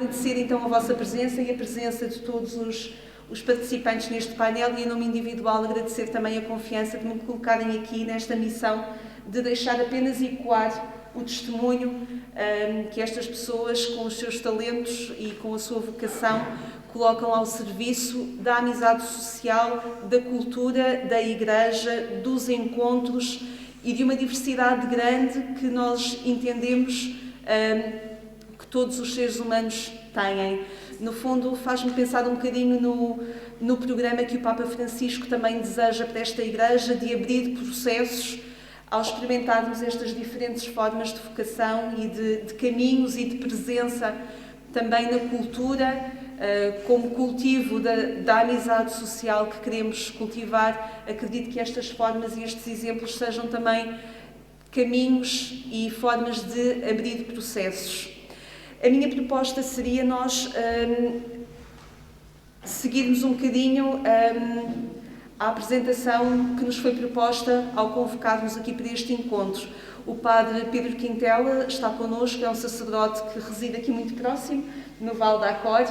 Agradecer então a vossa presença e a presença de todos os participantes neste painel e, em nome individual, agradecer também a confiança de me colocarem aqui nesta missão de deixar apenas ecoar o testemunho que estas pessoas, com os seus talentos e com a sua vocação, colocam ao serviço da amizade social, da cultura, da Igreja, dos encontros e de uma diversidade grande que nós entendemos que todos os seres humanos têm. No fundo, faz-me pensar um bocadinho no programa que o Papa Francisco também deseja para esta Igreja, de abrir processos ao experimentarmos estas diferentes formas de vocação e de caminhos e de presença também na cultura, como cultivo da amizade social que queremos cultivar. Acredito que estas formas e estes exemplos sejam também caminhos e formas de abrir processos. A minha proposta seria nós seguirmos um bocadinho a apresentação que nos foi proposta ao convocarmos aqui para este encontro. O Padre Pedro Quintela está connosco, é um sacerdote que reside aqui muito próximo, no Val da Acor.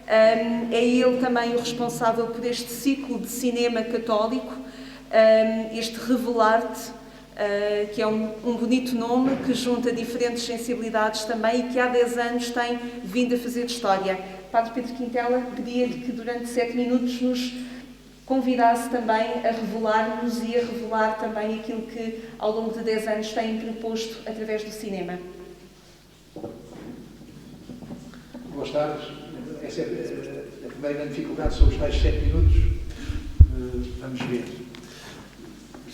É ele também o responsável por este ciclo de cinema católico, este Revelar-te, que é um bonito nome que junta diferentes sensibilidades também e que há 10 anos tem vindo a fazer história. Padre Pedro Quintela, pedia-lhe que durante 7 minutos nos convidasse também a revelar-nos e a revelar também aquilo que ao longo de 10 anos tem proposto através do cinema. Boas tardes. Essa é a primeira grande dificuldade sobre os tais 7 minutos. Vamos ver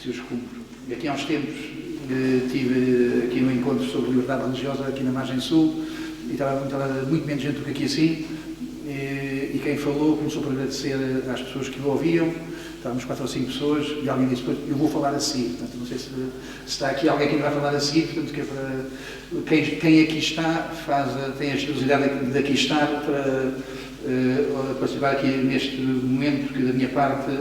se os cumpro. Aqui há uns tempos tive aqui um encontro sobre liberdade religiosa aqui na Margem Sul e estava muito menos gente do que aqui assim. E quem falou começou por agradecer às pessoas que o ouviam. Estávamos 4 ou 5 pessoas e alguém disse: eu vou falar a seguir. Portanto, não sei se está aqui alguém que vai falar a seguir. Portanto, que é para quem aqui está tem a generosidade de aqui estar para participar aqui neste momento que da minha parte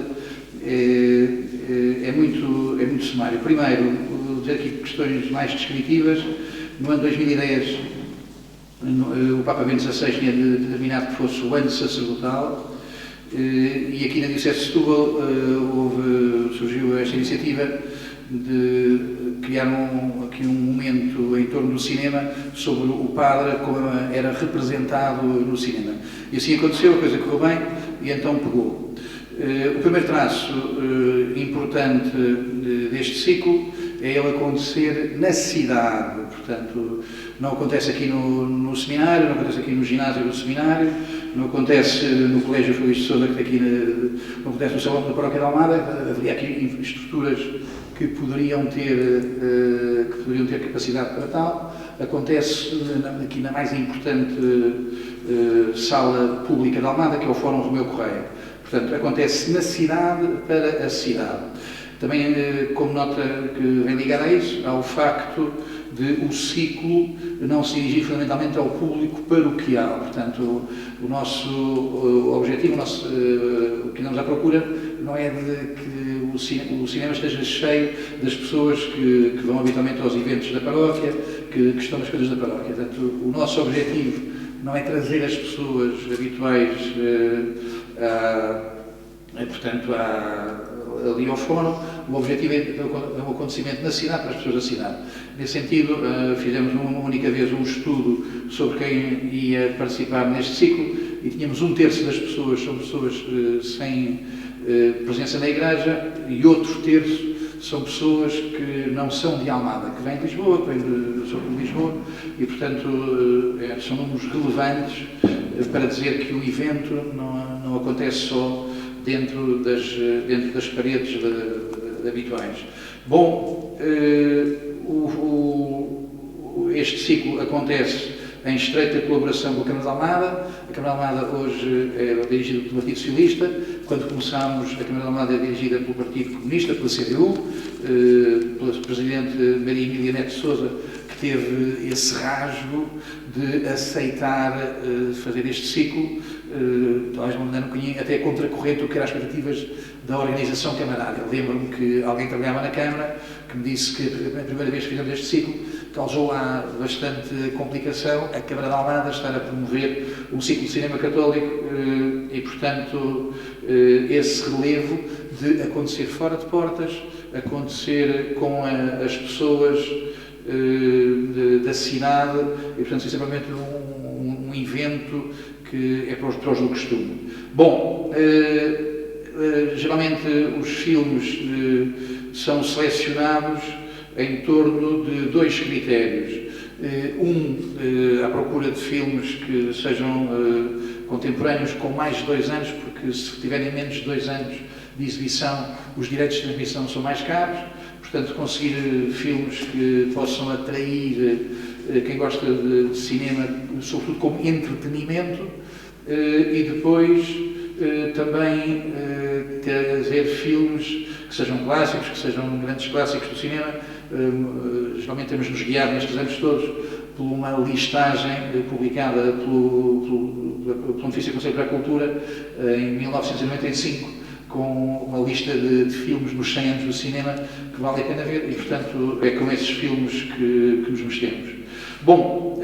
é muito sumário. Primeiro, vou dizer aqui questões mais descritivas. No ano 2010, o Papa Bento XVI tinha determinado que fosse o ano sacerdotal e aqui na Diocese de Setúbal surgiu esta iniciativa de criar aqui um momento em torno do cinema sobre o padre, como era representado no cinema. E assim aconteceu, a coisa correu bem e então pegou. O primeiro traço importante deste ciclo é ele acontecer na cidade, portanto, não acontece aqui no seminário, não acontece aqui no ginásio do seminário, não acontece no Colégio Feliz de Sousa, que está aqui, não acontece no Salão da Paróquia de Almada. Haveria aqui estruturas que poderiam ter capacidade para tal. Acontece aqui na mais importante sala pública de Almada, que é o Fórum Romeu Correia. Portanto, acontece na cidade para a cidade. Também, como nota que vem ligada a isso, há o facto de o ciclo não se dirigir fundamentalmente ao público paroquial. Portanto, o nosso objetivo, o que andamos à procura, não é de que o cinema esteja cheio das pessoas que vão habitualmente aos eventos da paróquia, que estão nas coisas da paróquia. Portanto, o nosso objetivo não é trazer as pessoas habituais ali ao fórum. O objetivo é o acontecimento na cidade, para as pessoas da cidade. Nesse sentido, fizemos uma única vez um estudo sobre quem ia participar neste ciclo e tínhamos 1/3 das pessoas são pessoas sem presença na Igreja e outro terço são pessoas que não são de Almada, que vêm de Lisboa, que vêm de Lisboa e, portanto, são números relevantes para dizer que o evento não acontece só dentro das paredes habituais. Bom, este ciclo acontece em estreita colaboração com a Câmara de Almada. A Câmara de Almada hoje é dirigida pelo Partido Socialista. Quando começámos, a Câmara de Almada é dirigida pelo Partido Comunista, pela CDU, pela Presidente Maria Emília Neto de Sousa, que teve esse rasgo de aceitar fazer este ciclo, talvez de uma maneira um bocadinho até contracorrente do que eram as expectativas da organização camarária. Lembro-me que alguém trabalhava na Câmara, que me disse que a primeira vez que fizemos este ciclo, causou lá bastante complicação a Câmara de Almada estar a promover um ciclo de cinema católico e, portanto, esse relevo de acontecer fora de portas, acontecer com as pessoas da cidade e, portanto, sinceramente, um evento que é para os do costume. Bom, geralmente os filmes são selecionados em torno de 2 critérios. À procura de filmes que sejam contemporâneos com mais de 2 anos, porque se tiverem menos de 2 anos de exibição, os direitos de transmissão são mais caros. Portanto, conseguir filmes que possam atrair quem gosta de cinema, sobretudo como entretenimento, e depois também trazer filmes que sejam clássicos, que sejam grandes clássicos do cinema. Geralmente temos-nos guiado nestes anos todos por uma listagem publicada pelo Pontifício Conselho para a Cultura em 1995, com uma lista de filmes nos 100 anos do cinema que vale a pena ver e, portanto, é com esses filmes que nos mexemos. Bom,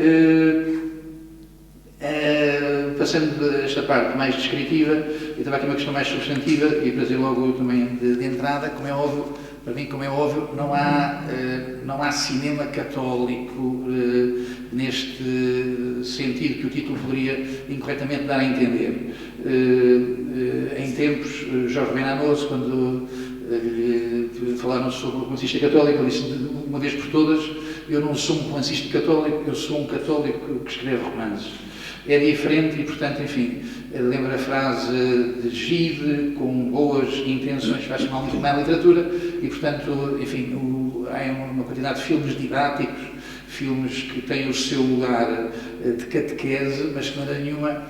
passando esta parte mais descritiva, eu estava aqui uma questão mais substantiva e para dizer logo também de entrada, como é óbvio, para mim, como é óbvio, não há cinema católico neste sentido que o título poderia incorretamente dar a entender. Em tempos, Jorge Benanoso, quando falaram sobre o romancista católico, ele disse de uma vez por todas: eu não sou um romancista católico, eu sou um católico que escreve romances. É diferente e, portanto, enfim, lembra a frase de Gide: com boas intenções faz má literatura, e, portanto, enfim, há uma quantidade de filmes didáticos, filmes que têm o seu lugar de catequese, mas que, de maneira nenhuma,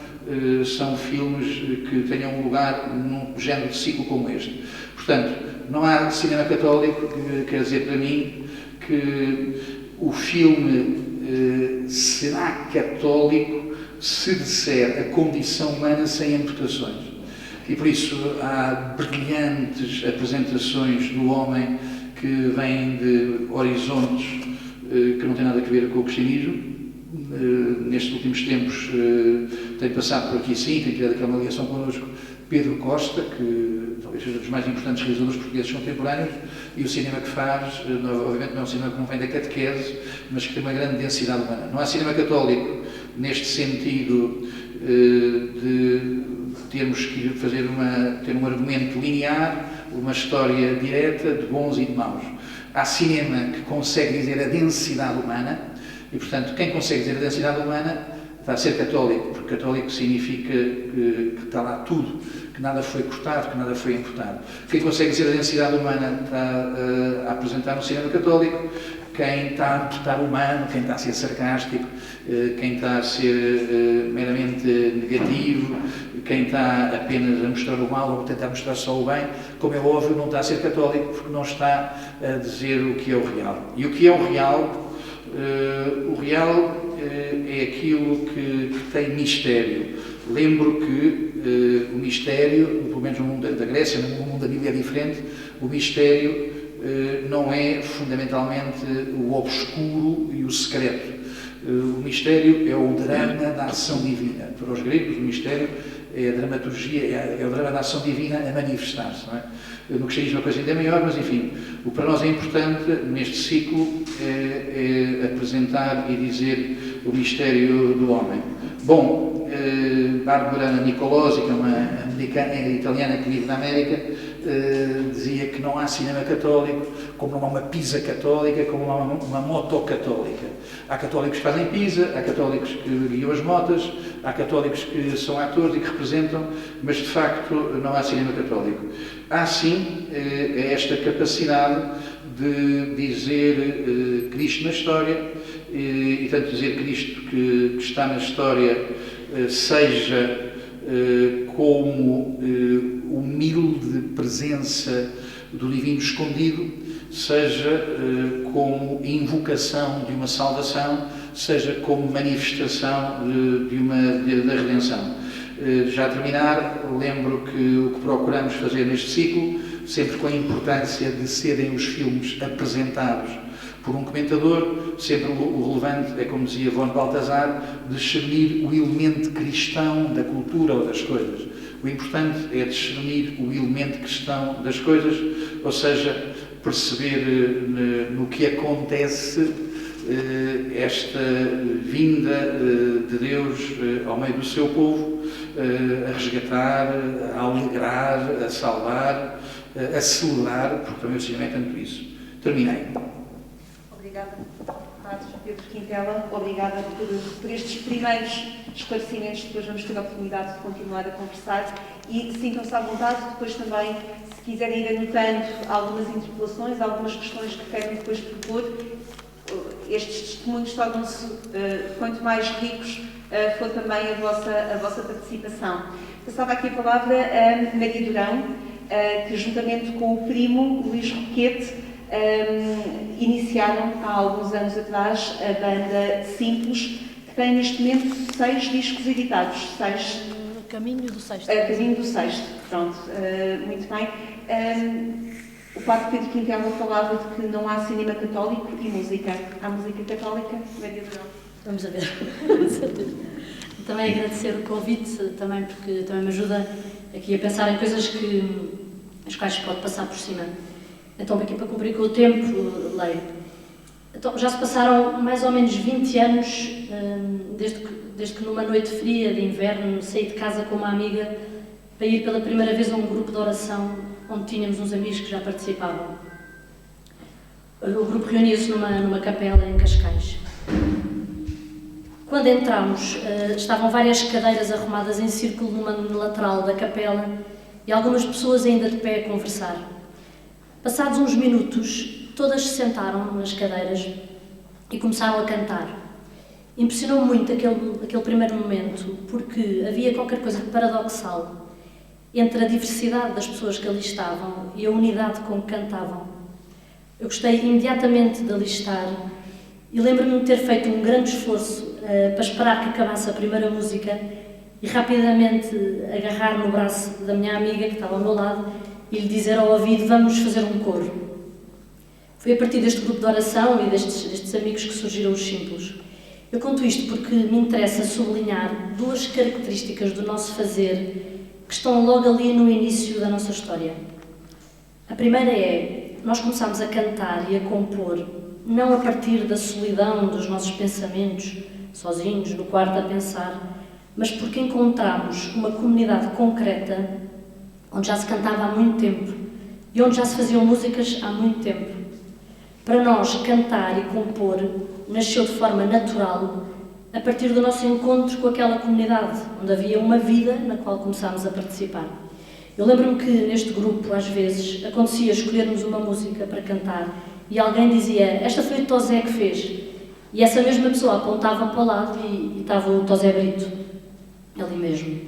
são filmes que tenham um lugar num género de ciclo como este. Portanto, não há cinema católico, que quer dizer para mim que o filme será católico se disser a condição humana sem amputações. E por isso há brilhantes apresentações do homem que vêm de horizontes que não têm nada a ver com o cristianismo. Nestes últimos tempos tem passado por aqui, sim, tem criado aquela ligação connosco Pedro Costa, que talvez seja um dos mais importantes realizadores portugueses contemporâneos, e o cinema que faz, obviamente não é um cinema que não vem da catequese, mas que tem uma grande densidade humana. Não há cinema católico neste sentido de termos que ter um argumento linear, uma história direta de bons e de maus. Há cinema que consegue dizer a densidade humana, e, portanto, quem consegue dizer a densidade humana está a ser católico, porque católico significa que está lá tudo, que nada foi cortado, que nada foi imputado. Quem consegue dizer a densidade humana está a apresentar um cinema católico. Quem está a imputar o humano, quem está a ser sarcástico, quem está a ser meramente negativo, quem está apenas a mostrar o mal ou a tentar mostrar só o bem, como é óbvio, não está a ser católico, porque não está a dizer o que é o real. E o que é o real? O real é aquilo que tem mistério. Lembro que o mistério, pelo menos no mundo da Grécia, no mundo da Bíblia é diferente, o mistério não é fundamentalmente o obscuro e o secreto. O mistério é o drama da ação divina. Para os gregos, o mistério é a dramaturgia, é o drama da ação divina a manifestar-se. Não é? No cristianismo a coisa ainda é maior, mas enfim, o que para nós é importante neste ciclo é apresentar e dizer o mistério do homem. Bom, Bárbara Nicolosi, que é uma italiana que vive na América, dizia que não há cinema católico, como não há uma pizza católica, como não há uma moto católica. Há católicos que fazem pizza, há católicos que guiam as motas, há católicos que são atores e que representam, mas de facto não há cinema católico. Há sim esta capacidade de dizer Cristo na história, e tanto dizer Cristo que está na história, seja como humilde presença do divino escondido, seja como invocação de uma salvação, seja como manifestação da redenção. Já a terminar, lembro que o que procuramos fazer neste ciclo, sempre com a importância de serem os filmes apresentados por um comentador, sempre o relevante é, como dizia von Balthasar, discernir o elemento cristão da cultura ou das coisas. O importante é discernir o elemento cristão das coisas, ou seja, perceber no que acontece esta vinda de Deus ao meio do seu povo, a resgatar, a alegrar, a salvar, a celebrar, porque também o cinema é tanto isso. Terminei. Obrigada, Padre Pedro Quintela. Obrigada por estes primeiros esclarecimentos. Depois vamos ter a oportunidade de continuar a conversar e sintam-se à vontade depois também, se quiserem ir anotando algumas interpelações, algumas questões que querem depois propor. Estes testemunhos tornam-se quanto mais ricos for também a vossa participação. Passava aqui a palavra a Maria Durão, que juntamente com o primo Luís Roquete iniciaram há alguns anos atrás a banda Simples, que tem neste momento 6 discos editados. Caminho do Sexto. Caminho do Sexto, pronto, muito bem. O Padre Pedro Quintela falava de que não há cinema católico e música. Há música católica? Maria Durão. Vamos a ver. Também agradecer o convite, também porque também me ajuda aqui a pensar em coisas as quais se pode passar por cima. Então, aqui para cumprir com o tempo, leio. Então, já se passaram mais ou menos 20 anos desde que numa noite fria de inverno saí de casa com uma amiga para ir pela primeira vez a um grupo de oração onde tínhamos uns amigos que já participavam. O grupo reunia-se numa capela em Cascais. Quando entramos, estavam várias cadeiras arrumadas em círculo numa lateral da capela e algumas pessoas ainda de pé a conversar. Passados uns minutos, todas se sentaram nas cadeiras e começaram a cantar. Impressionou-me muito aquele primeiro momento, porque havia qualquer coisa de paradoxal entre a diversidade das pessoas que ali estavam e a unidade com que cantavam. Eu gostei imediatamente de ali estar e lembro-me de ter feito um grande esforço para esperar que acabasse a primeira música e rapidamente agarrar no braço da minha amiga que estava ao meu lado e lhe dizer ao ouvido: vamos fazer um coro. Foi a partir deste grupo de oração e destes amigos que surgiram os Simples. Eu conto isto porque me interessa sublinhar 2 características do nosso fazer que estão logo ali no início da nossa história. A primeira é, nós começámos a cantar e a compor, não a partir da solidão dos nossos pensamentos, sozinhos, no quarto a pensar, mas porque encontramos uma comunidade concreta, onde já se cantava há muito tempo e onde já se faziam músicas há muito tempo. Para nós, cantar e compor nasceu de forma natural, a partir do nosso encontro com aquela comunidade, onde havia uma vida na qual começámos a participar. Eu lembro-me que neste grupo, às vezes, acontecia escolhermos uma música para cantar e alguém dizia: esta foi o Tosé que fez. E essa mesma pessoa apontava para o lado e estava o Tosé Brito, ali mesmo.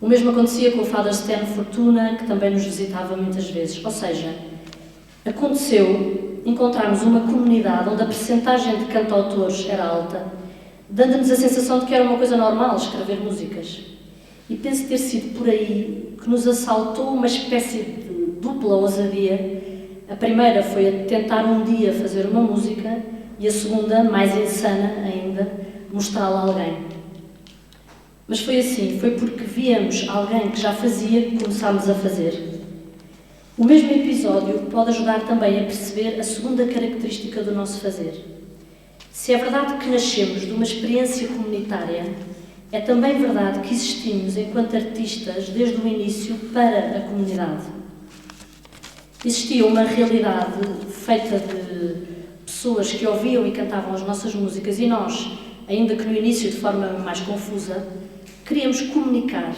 O mesmo acontecia com o Father Stan Fortuna, que também nos visitava muitas vezes. Ou seja, aconteceu encontrarmos uma comunidade onde a percentagem de cantautores era alta, dando-nos a sensação de que era uma coisa normal escrever músicas. E penso ter sido por aí que nos assaltou uma espécie de dupla ousadia. A primeira foi a tentar um dia fazer uma música e a segunda, mais insana ainda, mostrá-la a alguém. Mas foi assim, foi porque víamos alguém que já fazia que começámos a fazer. O mesmo episódio pode ajudar também a perceber a segunda característica do nosso fazer. Se é verdade que nascemos de uma experiência comunitária, é também verdade que existimos enquanto artistas desde o início para a comunidade. Existia uma realidade feita de pessoas que ouviam e cantavam as nossas músicas e nós, ainda que no início de forma mais confusa, queríamos comunicar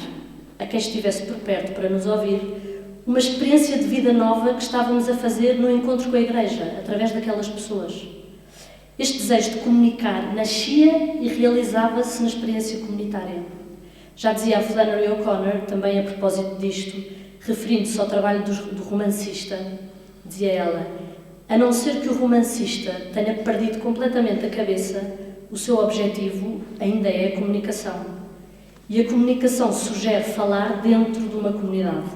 a quem estivesse por perto para nos ouvir uma experiência de vida nova que estávamos a fazer no encontro com a Igreja, através daquelas pessoas. Este desejo de comunicar nascia e realizava-se na experiência comunitária. Já dizia a Flannery O'Connor, também a propósito disto, referindo-se ao trabalho do romancista, dizia ela: a não ser que o romancista tenha perdido completamente a cabeça, o seu objetivo ainda é a comunicação. E a comunicação sugere falar dentro de uma comunidade.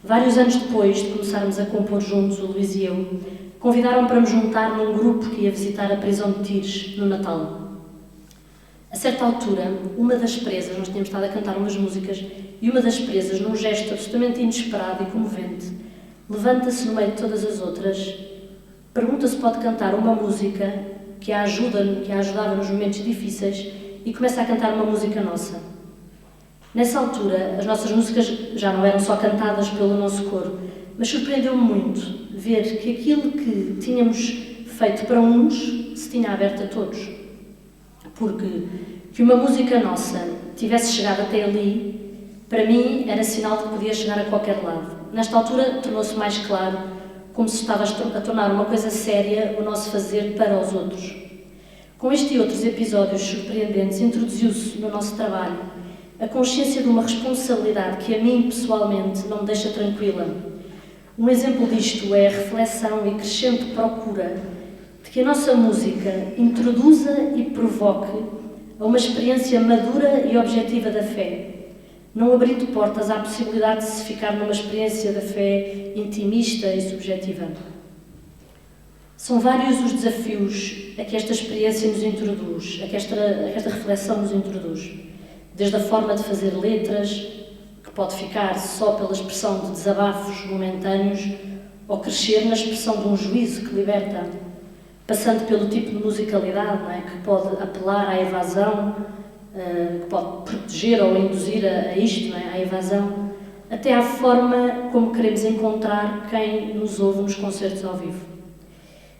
Vários anos depois de começarmos a compor juntos, o Luís e eu, convidaram para me juntar num grupo que ia visitar a prisão de Tires no Natal. A certa altura, uma das presas, nós tínhamos estado a cantar umas músicas, e uma das presas, num gesto absolutamente inesperado e comovente, levanta-se no meio de todas as outras, pergunta se pode cantar uma música que a ajudava nos momentos difíceis e começa a cantar uma música nossa. Nessa altura, as nossas músicas já não eram só cantadas pelo nosso coro, mas surpreendeu-me muito ver que aquilo que tínhamos feito para uns se tinha aberto a todos. Porque que uma música nossa tivesse chegado até ali, para mim era sinal de que podia chegar a qualquer lado. Nesta altura tornou-se mais claro como se estava a tornar uma coisa séria o nosso fazer para os outros. Com este e outros episódios surpreendentes introduziu-se no nosso trabalho a consciência de uma responsabilidade que a mim pessoalmente não me deixa tranquila. Um exemplo disto é a reflexão e crescente procura de que a nossa música introduza e provoque a uma experiência madura e objetiva da fé, não abrindo portas à possibilidade de se ficar numa experiência da fé intimista e subjetiva. São vários os desafios a que esta experiência nos introduz, a que esta reflexão nos introduz. Desde a forma de fazer letras, que pode ficar só pela expressão de desabafos momentâneos, ou crescer na expressão de um juízo que liberta, passando pelo tipo de musicalidade, não é? Que pode apelar à evasão, que pode proteger ou induzir a isto, não é? À evasão, até à forma como queremos encontrar quem nos ouve nos concertos ao vivo.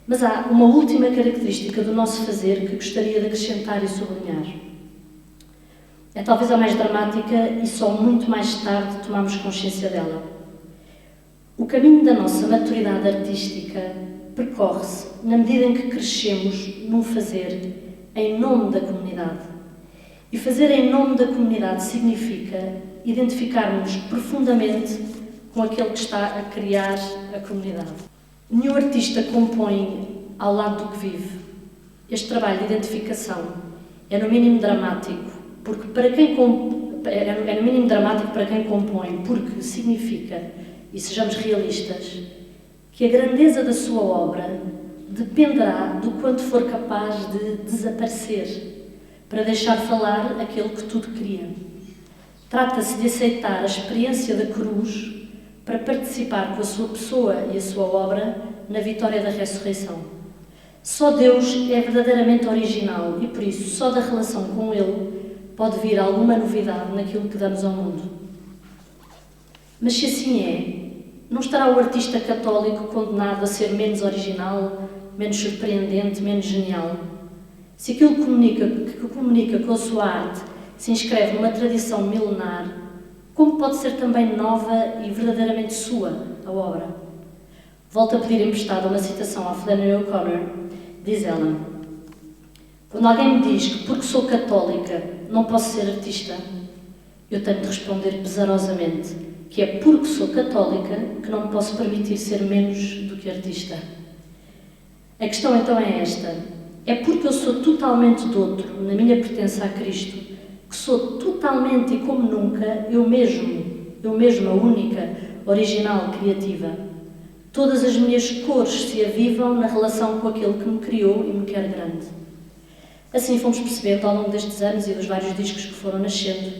Mas há uma última característica do nosso fazer que gostaria de acrescentar e sublinhar. É talvez a mais dramática e só muito mais tarde tomamos consciência dela. O caminho da nossa maturidade artística percorre-se na medida em que crescemos num fazer em nome da comunidade. E fazer em nome da comunidade significa identificar-nos profundamente com aquele que está a criar a comunidade. Nenhum artista compõe ao lado do que vive. Este trabalho de identificação é no mínimo dramático, porque para quem compõe, porque significa, e sejamos realistas, que a grandeza da sua obra dependerá do quanto for capaz de desaparecer para deixar falar aquele que tudo cria. Trata-se de aceitar a experiência da cruz para participar com a sua pessoa e a sua obra na vitória da ressurreição. Só Deus é verdadeiramente original e, por isso, só da relação com Ele pode vir alguma novidade naquilo que damos ao mundo. Mas se assim é, não estará o artista católico condenado a ser menos original, menos surpreendente, menos genial? Se aquilo que comunica com a sua arte se inscreve numa tradição milenar, como pode ser também nova e verdadeiramente sua a obra? Volto a pedir emprestada uma citação à Flannery O'Connor. Diz ela: quando alguém me diz que porque sou católica não posso ser artista, eu tenho de responder pesarosamente que é porque sou católica que não me posso permitir ser menos do que artista. A questão então é esta: é porque eu sou totalmente de outro na minha pertença a Cristo, que sou totalmente e como nunca eu mesma única, original, criativa. Todas as minhas cores se avivam na relação com aquele que me criou e me quer grande. Assim fomos percebendo ao longo destes anos e dos vários discos que foram nascendo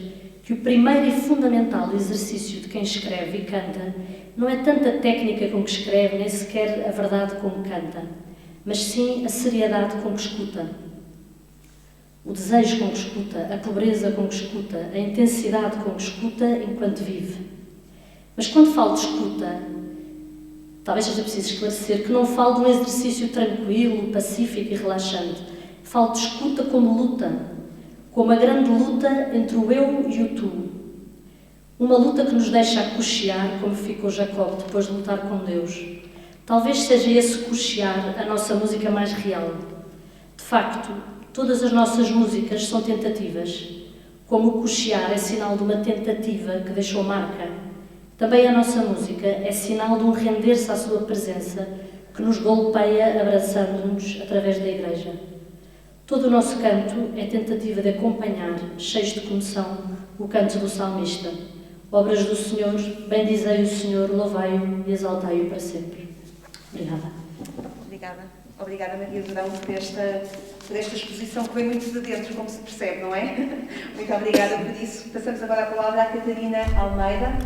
que o primeiro e fundamental exercício de quem escreve e canta não é tanto a técnica com que escreve, nem sequer a verdade com que canta, mas sim a seriedade com que escuta. O desejo com que escuta, a pobreza com que escuta, a intensidade com que escuta enquanto vive. Mas quando falo de escuta, talvez seja preciso esclarecer que não falo de um exercício tranquilo, pacífico e relaxante. Falo de escuta como luta, como a grande luta entre o eu e o tu. Uma luta que nos deixa a cochear, como ficou Jacob depois de lutar com Deus. Talvez seja esse cochear a nossa música mais real. De facto, todas as nossas músicas são tentativas, como o cochear é sinal de uma tentativa que deixou marca. Também a nossa música é sinal de um render-se à sua presença que nos golpeia abraçando-nos através da Igreja. Todo o nosso canto é tentativa de acompanhar, cheios de comoção, o canto do salmista. Obras do Senhor, bendizei o Senhor, louvai-o e exaltai-o para sempre. Obrigada. Obrigada, Maria Durão, por esta exposição que vem muito de dentro, como se percebe, não é? Muito obrigada por isso. Passamos agora a palavra à Catarina Almeida.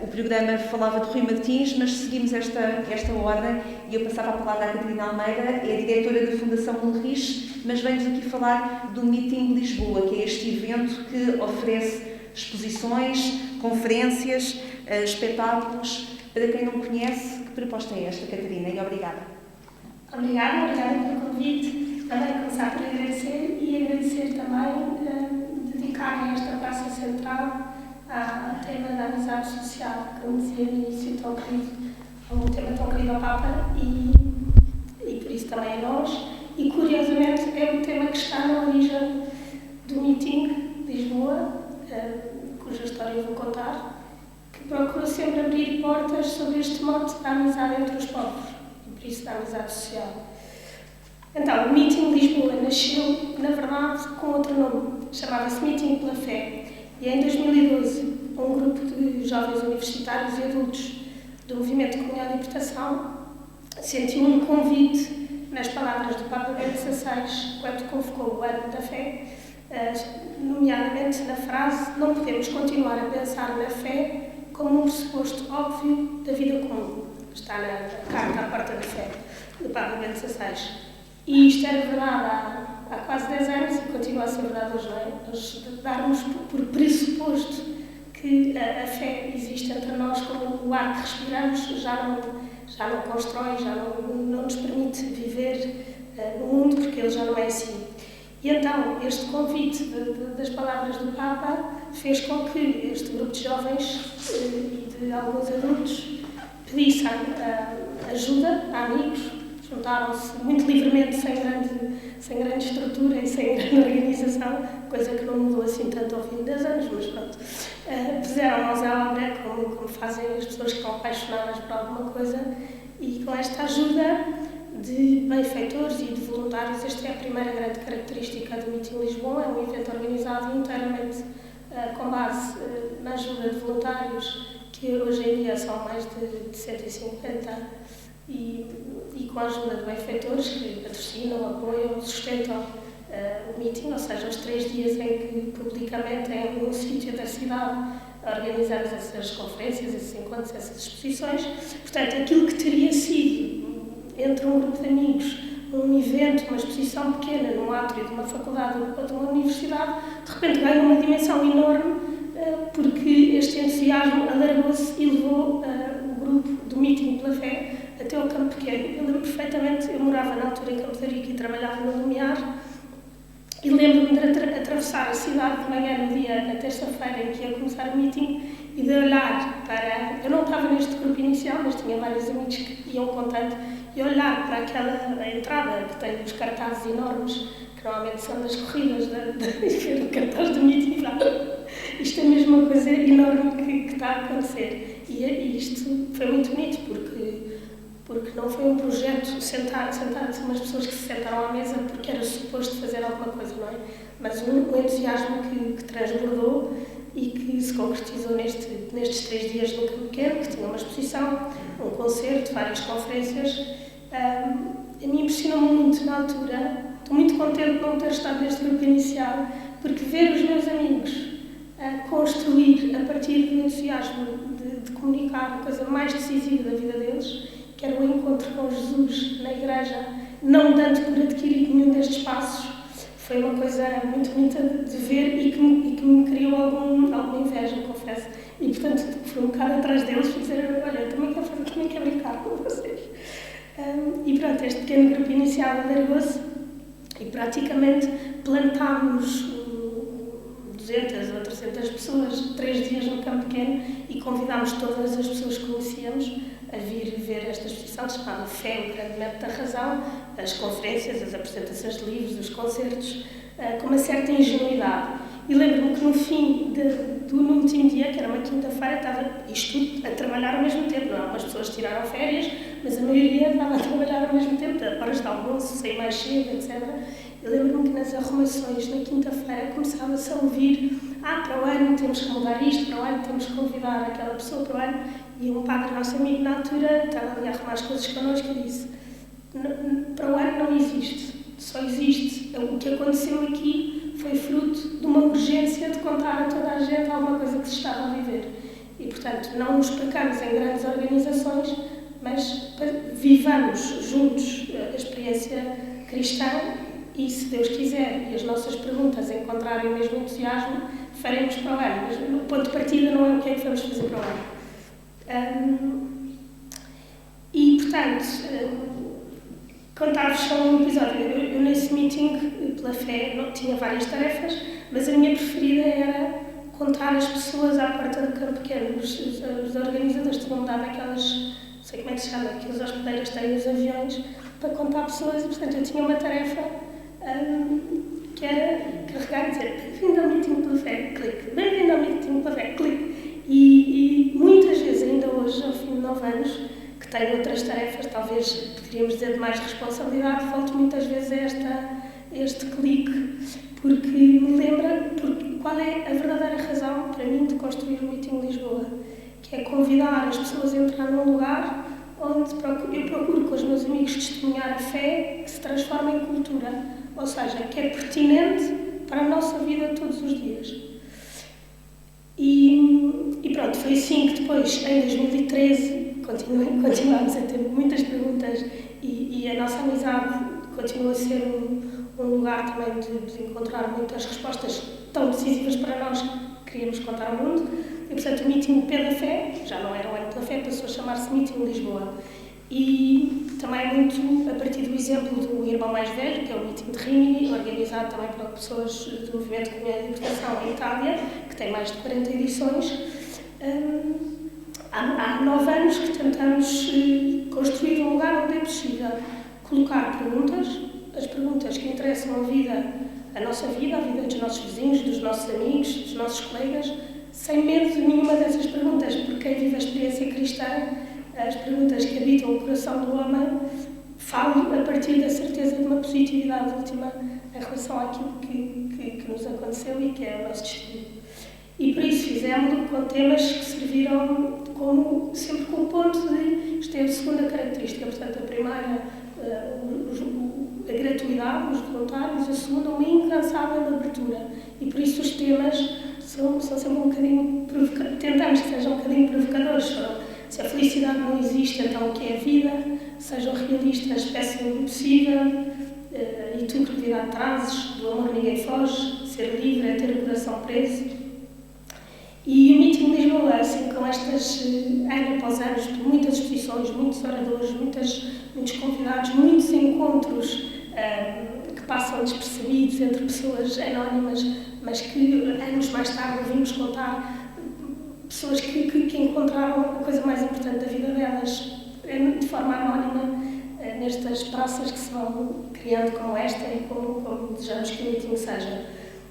O programa falava de Rui Martins, mas seguimos esta ordem e eu passava a palavra à Catarina Almeida, é a diretora da Fundação Ulrich, mas vem-nos aqui falar do Meeting Lisboa, que é este evento que oferece exposições, conferências, espetáculos. Para quem não conhece, que proposta é esta, Catarina? E obrigada. Obrigada pelo convite. Também começar por agradecer e agradecer também dedicarem esta praça central ao tema da amizade social, que como dizia no início, tão querido, um tema tão querido ao Papa e por isso também a nós. E curiosamente é um tema que está na origem do Meeting de Lisboa, cuja história eu vou contar, que procura sempre abrir portas sobre este mote da amizade entre os povos. Por isso da amizade social. Então, o Meeting Lisboa nasceu, na verdade, com outro nome. Chamava-se Meeting pela Fé. E em 2012, um grupo de jovens universitários e adultos do Movimento de Comunhão e Libertação sentiu um convite nas palavras do Papa Bento XVI, quando convocou o Ano da Fé, nomeadamente na frase: não podemos continuar a pensar na fé como um pressuposto óbvio da vida comum. Está na Carta à Porta da Fé, do Papa Bento XVI. E isto era verdade há quase 10 anos e continua a ser verdade hoje, não é? Nós darmos por pressuposto que a fé existe entre nós como o ar que respiramos, já não constrói, já não nos permite viver no mundo, porque ele já não é assim. E então, este convite das palavras do Papa fez com que este grupo de jovens e de alguns adultos pedissem ajuda a amigos, juntaram-se muito livremente, sem grande estrutura e sem grande organização, coisa que não mudou assim tanto ao fim de 10 anos, mas pronto. Puseram mãos à obra, como fazem as pessoas que estão apaixonadas por alguma coisa, e com esta ajuda de benfeitores e de voluntários, esta é a primeira grande característica do Meeting Lisboa, é um evento organizado inteiramente com base na ajuda de voluntários, que hoje em dia são mais de 150, e com a ajuda de benfeitores que patrocinam, apoiam, sustentam o meeting, ou seja, os 3 dias em que publicamente em um sítio da cidade organizamos essas conferências, esses encontros, essas exposições. Portanto, aquilo que teria sido entre um grupo de amigos, um evento, uma exposição pequena num átrio de uma faculdade ou de uma universidade, de repente ganha uma dimensão enorme, porque este entusiasmo alargou-se e levou o grupo do Meeting pela Fé até ao Campo Pequeno. Eu lembro perfeitamente, eu morava na altura em Campo de Rico e trabalhava no Lumiar, e lembro-me de atravessar a cidade de manhã na terça-feira em que ia começar o meeting e de olhar para... Eu não estava neste grupo inicial, mas tinha vários amigos que iam contando, e olhar para aquela entrada que tem os cartazes enormes, que normalmente são das corridas, do cartaz do meeting, e falar: isto é mesmo uma coisa enorme que está a acontecer. E isto foi muito bonito, porque não foi um projeto sentadas umas pessoas que se sentaram à mesa porque era suposto fazer alguma coisa, não é? Mas um entusiasmo que transbordou e que se concretizou nestes 3 dias no Campo Pequeno, que tinha uma exposição, um concerto, várias conferências. A mim impressionou-me muito na altura. Estou muito contente de não ter estado neste grupo inicial, porque ver os meus amigos construir a partir do entusiasmo de comunicar a coisa mais decisiva da vida deles, que era o encontro com Jesus na igreja, não dando por adquirido nenhum destes passos, foi uma coisa muito bonita de ver e que me criou alguma inveja, confesso. E, portanto, fui um bocado atrás deles para dizer: olha, eu também quero brincar com vocês. E pronto, este pequeno grupo inicial alargou-se e praticamente plantámos 200 ou 300 pessoas, 3 dias no Campo Pequeno, e convidámos todas as pessoas que conhecíamos a vir ver esta exposição chamada Fé, o Grande Método da Razão, as conferências, as apresentações de livros, os concertos, com uma certa ingenuidade. E lembro-me que no fim do último dia, que era uma quinta-feira, estava isto tudo a trabalhar ao mesmo tempo. Não, algumas pessoas tiraram férias, mas a maioria estava a trabalhar ao mesmo tempo, horas de almoço, sair mais cedo, etc. Eu lembro-me que nas arrumações, na quinta-feira, começava-se a ouvir: para o ano temos que mudar isto, para o ano temos que convidar aquela pessoa, para o ano. E um padre nosso amigo na altura estava ali a arrumar as coisas connosco e disse: para o ano não existe. Só existe. O que aconteceu aqui foi fruto de uma urgência de contar a toda a gente alguma coisa que se estava a viver. E, portanto, não nos percamos em grandes organizações, mas vivamos juntos a experiência cristã e, se Deus quiser, e as nossas perguntas encontrarem o mesmo entusiasmo, faremos para o ano. Mas o ponto de partida não é o que é que vamos fazer para o ano. E, portanto, contar-vos só um episódio. Eu nesse meeting, pela fé, não tinha várias tarefas, mas a minha preferida era contar as pessoas à porta do Campo Pequeno. Os organizadores tinham dado aquelas, não sei como é que se chama, aquelas hospedeiras têm os aviões, para contar pessoas, e, portanto, eu tinha uma tarefa que era carregar e dizer bem-vindo ao meeting pela fé, clique, bem-vindo ao meeting pela fé, clique. E muitas vezes, ainda hoje, ao fim de 9 anos, que tenho outras tarefas, talvez poderíamos dizer de mais responsabilidade, volto muitas vezes a este clique, porque me lembra qual é a verdadeira razão para mim de construir o Meeting Lisboa, que é convidar as pessoas a entrar num lugar onde eu procuro com os meus amigos testemunhar a fé que se transforma em cultura, ou seja, que é pertinente para a nossa vida todos os dias. E pronto, foi assim que depois, em 2013, continuámos a ter muitas perguntas e a nossa amizade continua a ser um lugar também de encontrar muitas respostas tão decisivas para nós que queríamos contar ao mundo. E, portanto, o Meeting pela Fé, já não era o ano pela Fé, passou a chamar-se Meeting Lisboa. E também muito a partir do exemplo do irmão mais velho, que é o Meeting de Rimini, organizado também por pessoas do Movimento de Comunhão e Libertação em Itália, que tem mais de 40 edições. Há 9 anos que tentamos construir um lugar onde é possível colocar perguntas, as perguntas que interessam a nossa vida, a vida dos nossos vizinhos, dos nossos amigos, dos nossos colegas, sem medo de nenhuma dessas perguntas, porque quem vive a experiência cristã, as perguntas que habitam o coração do homem, falam a partir da certeza de uma positividade última em relação àquilo que nos aconteceu e que é o nosso destino. E por isso fizemos-lo com temas que serviram sempre com o ponto de isto é a segunda característica. Portanto, a primeira, a gratuidade, os voluntários, a segunda, uma incansável abertura. E por isso os temas são sempre um bocadinho provocadores, tentamos que sejam um bocadinho provocadores. Se a felicidade não existe, então o que é a vida? Sejam realistas, peçam o impossível, e tu que novidade trazes, do amor ninguém foge, ser livre é ter o coração preso. E o Meeting Lisboa, assim, com estas, ano após ano, muitas exposições, muitos oradores, muitos convidados, muitos encontros que passam despercebidos entre pessoas anónimas, mas que anos mais tarde ouvimos contar pessoas que encontraram a coisa mais importante da vida delas de forma anónima nestas praças que se vão criando como esta e como desejamos que o meeting seja.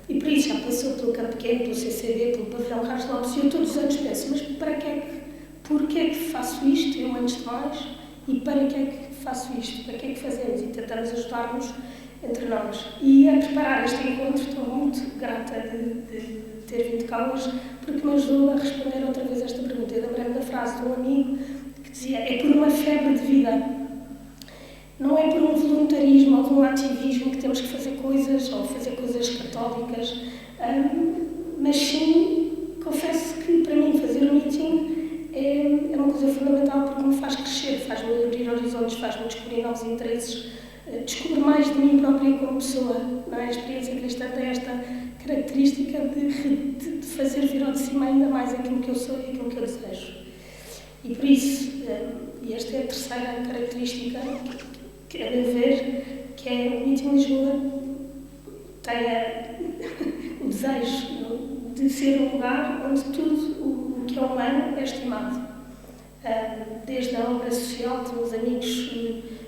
E por isso já passou pelo Campo Pequeno, pelo CCD, pelo Pavilhão Carlos Lopes, e eu todos os anos penso, mas porquê é que faço isto, eu antes de mais, e para que é que faço isto, para que é que fazemos? E tentamos ajudar-nos entre nós. E a preparar este encontro estou muito grata de ter vindo cá hoje, porque me ajudou a responder outra vez esta pergunta. Eu lembrei-me da frase de um amigo que dizia, é por uma febre de vida. Não é por um voluntarismo ou de um ativismo que temos que fazer coisas, ou fazer coisas católicas, mas sim, confesso que para mim fazer o meeting é uma coisa fundamental porque me faz crescer, faz-me abrir horizontes, faz-me descobrir novos interesses, descubro mais de mim própria como pessoa. Não é? A experiência cristã tem esta característica de fazer vir ao de cima ainda mais aquilo que eu sou e aquilo que eu desejo. E por isso, e esta é a terceira característica, que a meu ver, que é o Meeting Lisboa tem o desejo de ser um lugar onde tudo o que é humano é estimado. Desde a obra social, temos amigos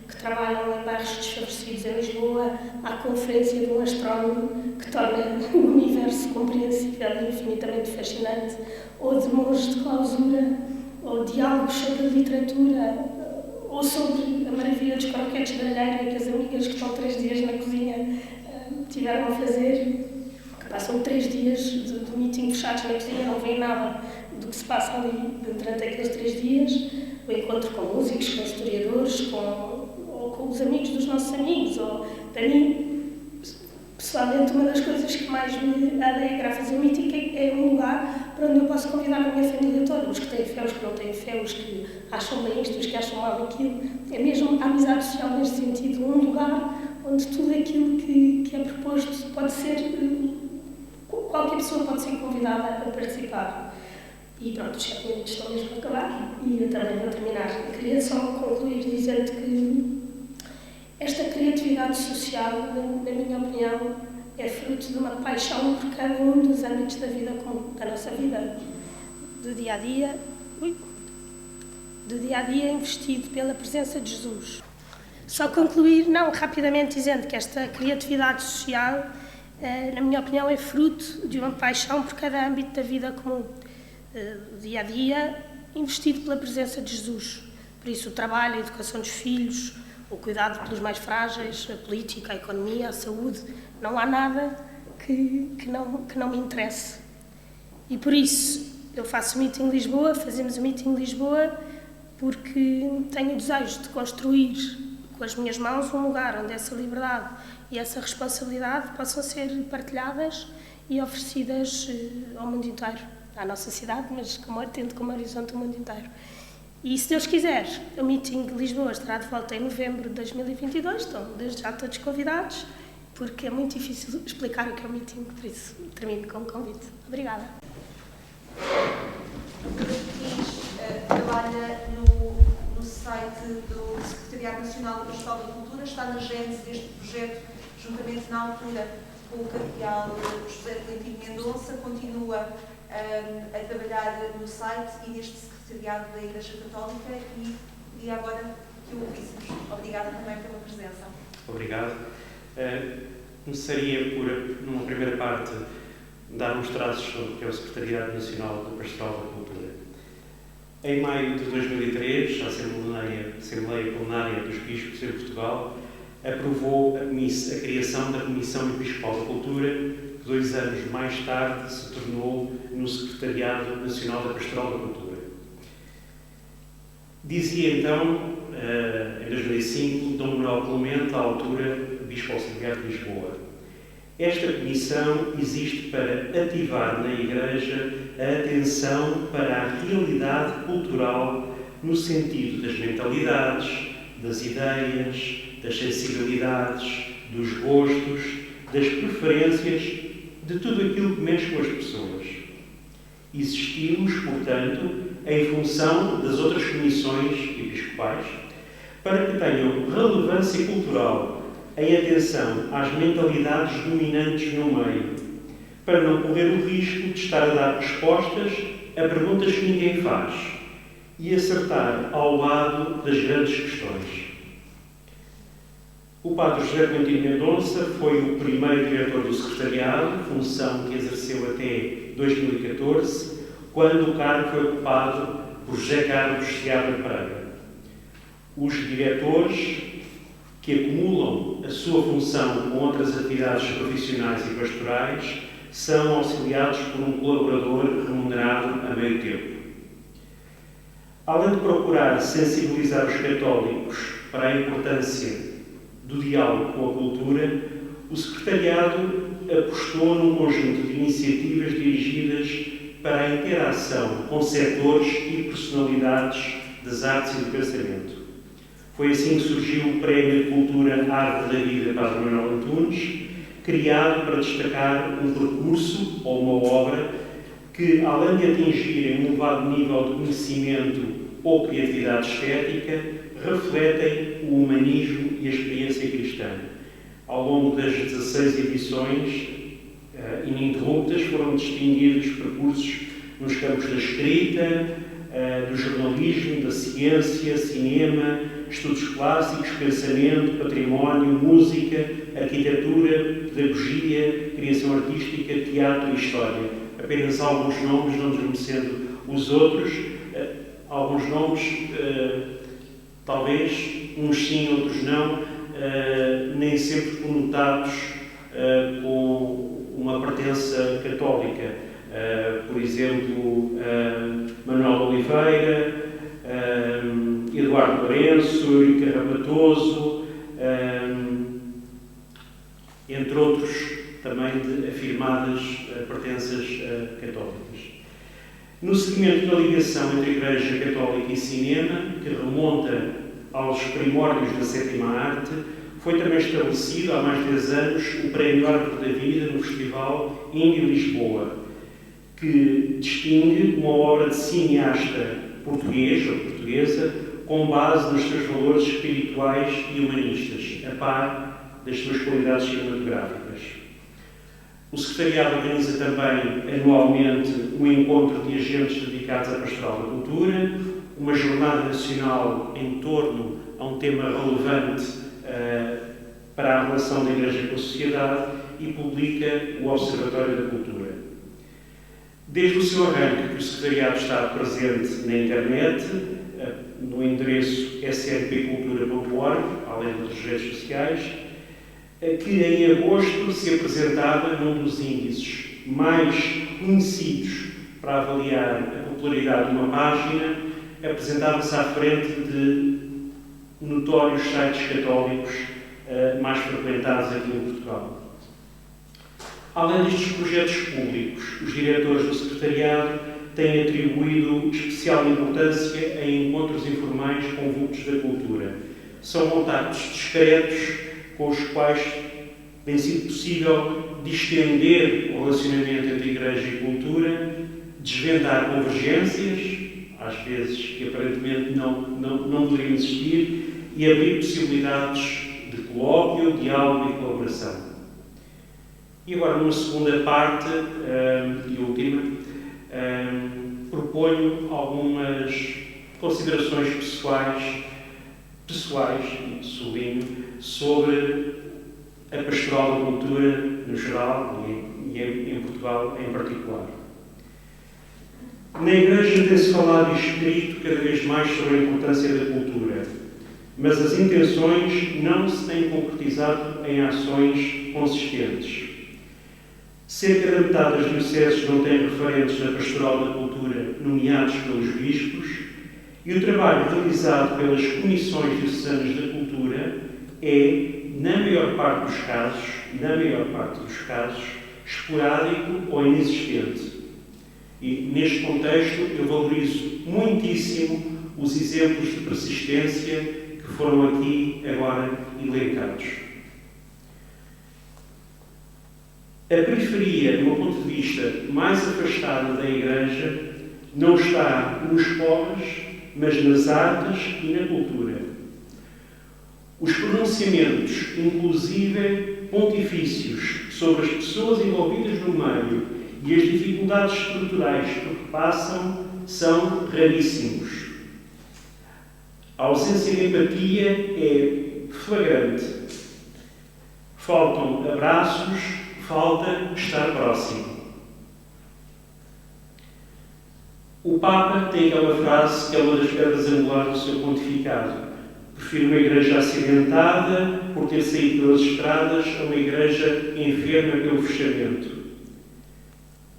que trabalham em bairros desfavorecidos em Lisboa, à conferência de um astrónomo que torna o universo compreensível e infinitamente fascinante, ou de monges de clausura, ou diálogos sobre a literatura, ou sobre a maravilha dos croquetes de alheira que as amigas que estão 3 dias na cozinha tiveram a fazer, que passam 3 dias do meeting fechados na cozinha, não veem nada do que se passa ali durante aqueles 3 dias, o encontro com músicos, com historiadores, ou com ou os amigos dos nossos amigos, ou para mim, pessoalmente, uma das coisas que mais me alegra a fazer o meeting é um lugar para onde eu posso convidar a minha família toda, os que têm fé, os que não têm fé, os que acham bem isto, os que acham mal aquilo. É mesmo a amizade social neste sentido, um lugar onde tudo aquilo que é proposto pode ser, qualquer pessoa pode ser convidada a participar. E pronto, os 7 minutos estão mesmo a acabar e eu também vou terminar. Eu queria só concluir dizendo que esta criatividade social, na minha opinião, é fruto de uma paixão por cada um dos âmbitos da vida comum, da nossa vida, do dia a dia investido pela presença de Jesus. Só concluir, rapidamente dizendo que esta criatividade social, na minha opinião, é fruto de uma paixão por cada âmbito da vida comum, do dia a dia, investido pela presença de Jesus. Por isso, o trabalho, a educação dos filhos, o cuidado pelos mais frágeis, a política, a economia, a saúde, não há nada que não me interesse. E por isso, eu faço o Meeting Lisboa, fazemos o Meeting Lisboa, porque tenho o desejo de construir com as minhas mãos um lugar onde essa liberdade e essa responsabilidade possam ser partilhadas e oferecidas ao mundo inteiro, à nossa cidade, mas tendo como horizonte o mundo inteiro. E se Deus quiser, o Meeting de Lisboa estará de volta em novembro de 2022, estão desde já todos convidados, porque é muito difícil explicar o que é o Meeting, por isso termino com um convite. Obrigada. Trabalha no site do Secretariado Nacional da Pastoral da Cultura, está na gênese deste projeto, juntamente na altura com o cardeal José Tolentino Mendonça, continua a trabalhar no site e neste Secretariado da Igreja Católica e agora que o ouvíssemos. Obrigada também pela presença. Obrigado. Começaria por, numa primeira parte, dar uns traços sobre o que é o Secretariado Nacional da Pastoral da Cultura. Em maio de 2003, a Assembleia Plenária dos Bispos em Portugal aprovou a criação da Comissão Episcopal da Cultura, que 2 anos mais tarde se tornou no Secretariado Nacional da Pastoral da Cultura. Dizia então, em 2005, Dom Manuel Clemente, à altura Bispo Auxiliar de Lisboa: esta comissão existe para ativar na Igreja a atenção para a realidade cultural no sentido das mentalidades, das ideias, das sensibilidades, dos gostos, das preferências, de tudo aquilo que mexe com as pessoas. Existimos, portanto, em função das outras comissões episcopais, para que tenham relevância cultural em atenção às mentalidades dominantes no meio, para não correr o risco de estar a dar respostas a perguntas que ninguém faz e acertar ao lado das grandes questões. O Padre José Tolentino Mendonça foi o primeiro diretor do secretariado, função que exerceu até 2014, quando o cargo foi ocupado por José Carlos Seabra Pereira. Os diretores que acumulam a sua função com outras atividades profissionais e pastorais são auxiliados por um colaborador remunerado a meio tempo. Além de procurar sensibilizar os católicos para a importância do diálogo com a cultura, o Secretariado apostou num conjunto de iniciativas dirigidas para a interação com setores e personalidades das artes e do pensamento. Foi assim que surgiu o Prémio de Cultura Arte da Vida Padre Manuel Antunes, criado para destacar um percurso ou uma obra que, além de atingirem um elevado nível de conhecimento ou criatividade estética, refletem o humanismo e a experiência cristã. Ao longo das 16 edições ininterruptas foram distinguidos percursos nos campos da escrita, do jornalismo, da ciência, cinema, estudos clássicos, pensamento, património, música, arquitetura, pedagogia, criação artística, teatro e história. Apenas alguns nomes, não desmerecendo os outros, alguns nomes, talvez, uns sim, outros não, nem sempre conotados com uma pertença católica. Por exemplo, Manuel Oliveira, Eduardo Lourenço, Eurico Carrapatoso, também de afirmadas pertenças católicas. No seguimento da ligação entre a Igreja Católica e cinema, que remonta aos primórdios da sétima arte, foi também estabelecido há mais de 10 anos o Prémio Árvore da Vida no Festival Índio Lisboa, que distingue uma obra de cineasta português ou portuguesa com base nos seus valores espirituais e humanistas, a par das suas qualidades cinematográficas. O Secretariado organiza também anualmente um encontro de agentes dedicados à pastoral da cultura, uma jornada nacional em torno a um tema relevante para a relação da Igreja com a sociedade e publica o Observatório da Cultura. Desde o seu arranque, o Secretariado está presente na internet, no endereço snpcultura.org, além das redes sociais, que em agosto se apresentava num dos índices mais conhecidos para avaliar a popularidade de uma página, apresentava-se à frente de notórios sites católicos mais frequentados aqui em Portugal. Além destes projetos públicos, os diretores do Secretariado têm atribuído especial importância em encontros informais com vultos da cultura. São contactos discretos com os quais tem sido possível distender o relacionamento entre Igreja e cultura, desvendar convergências, às vezes que aparentemente não deveriam existir, e abrir possibilidades de colóquio, diálogo e colaboração. E agora, numa segunda parte e última, proponho algumas considerações pessoais e sublinho, sobre a pastoral da cultura no geral e em Portugal em particular. Na Igreja tem-se falado e escrito cada vez mais sobre a importância da cultura, mas as intenções não se têm concretizado em ações consistentes. Cerca da metade das dioceses não têm referentes na pastoral da cultura nomeados pelos bispos, e o trabalho realizado pelas comissões diocesanas da cultura é, na maior parte dos casos, esporádico ou inexistente. E, neste contexto, eu valorizo muitíssimo os exemplos de persistência que foram aqui agora elencados. A periferia, do meu ponto de vista mais afastada da Igreja, não está nos pobres, mas nas artes e na cultura. Os pronunciamentos, inclusive pontifícios, sobre as pessoas envolvidas no meio e as dificuldades estruturais por que passam são raríssimos. A ausência de empatia é flagrante. Faltam abraços, falta estar próximo. O Papa tem aquela frase que é uma das pedras angulares do seu pontificado. Prefiro uma igreja acidentada por ter saído pelas estradas a uma igreja enferma pelo fechamento.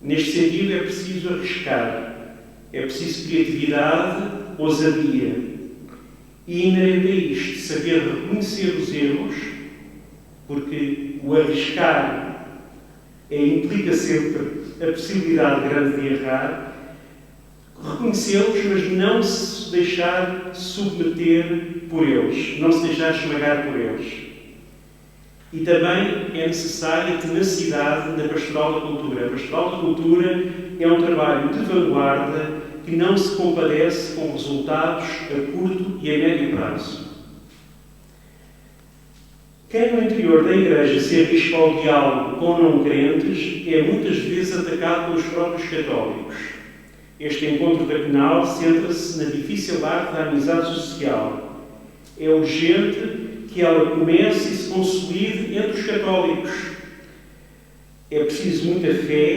Neste sentido, é preciso arriscar, é preciso criatividade, ousadia. E inerente a isto, saber reconhecer os erros, porque o arriscar implica sempre a possibilidade grande de errar, reconhecê-los, mas não se deixar submeter por eles, não se deixar esmagar por eles. E também é necessária tenacidade na pastoral da cultura. A pastoral da cultura é um trabalho de vanguarda que não se compadece com resultados a curto e a médio prazo. Quem no interior da Igreja se arrisca ao diálogo com não-crentes é muitas vezes atacado pelos próprios católicos. Este encontro da Penal centra-se na difícil arte da amizade social. É urgente que ela comece e se consolide entre os católicos. É preciso muita fé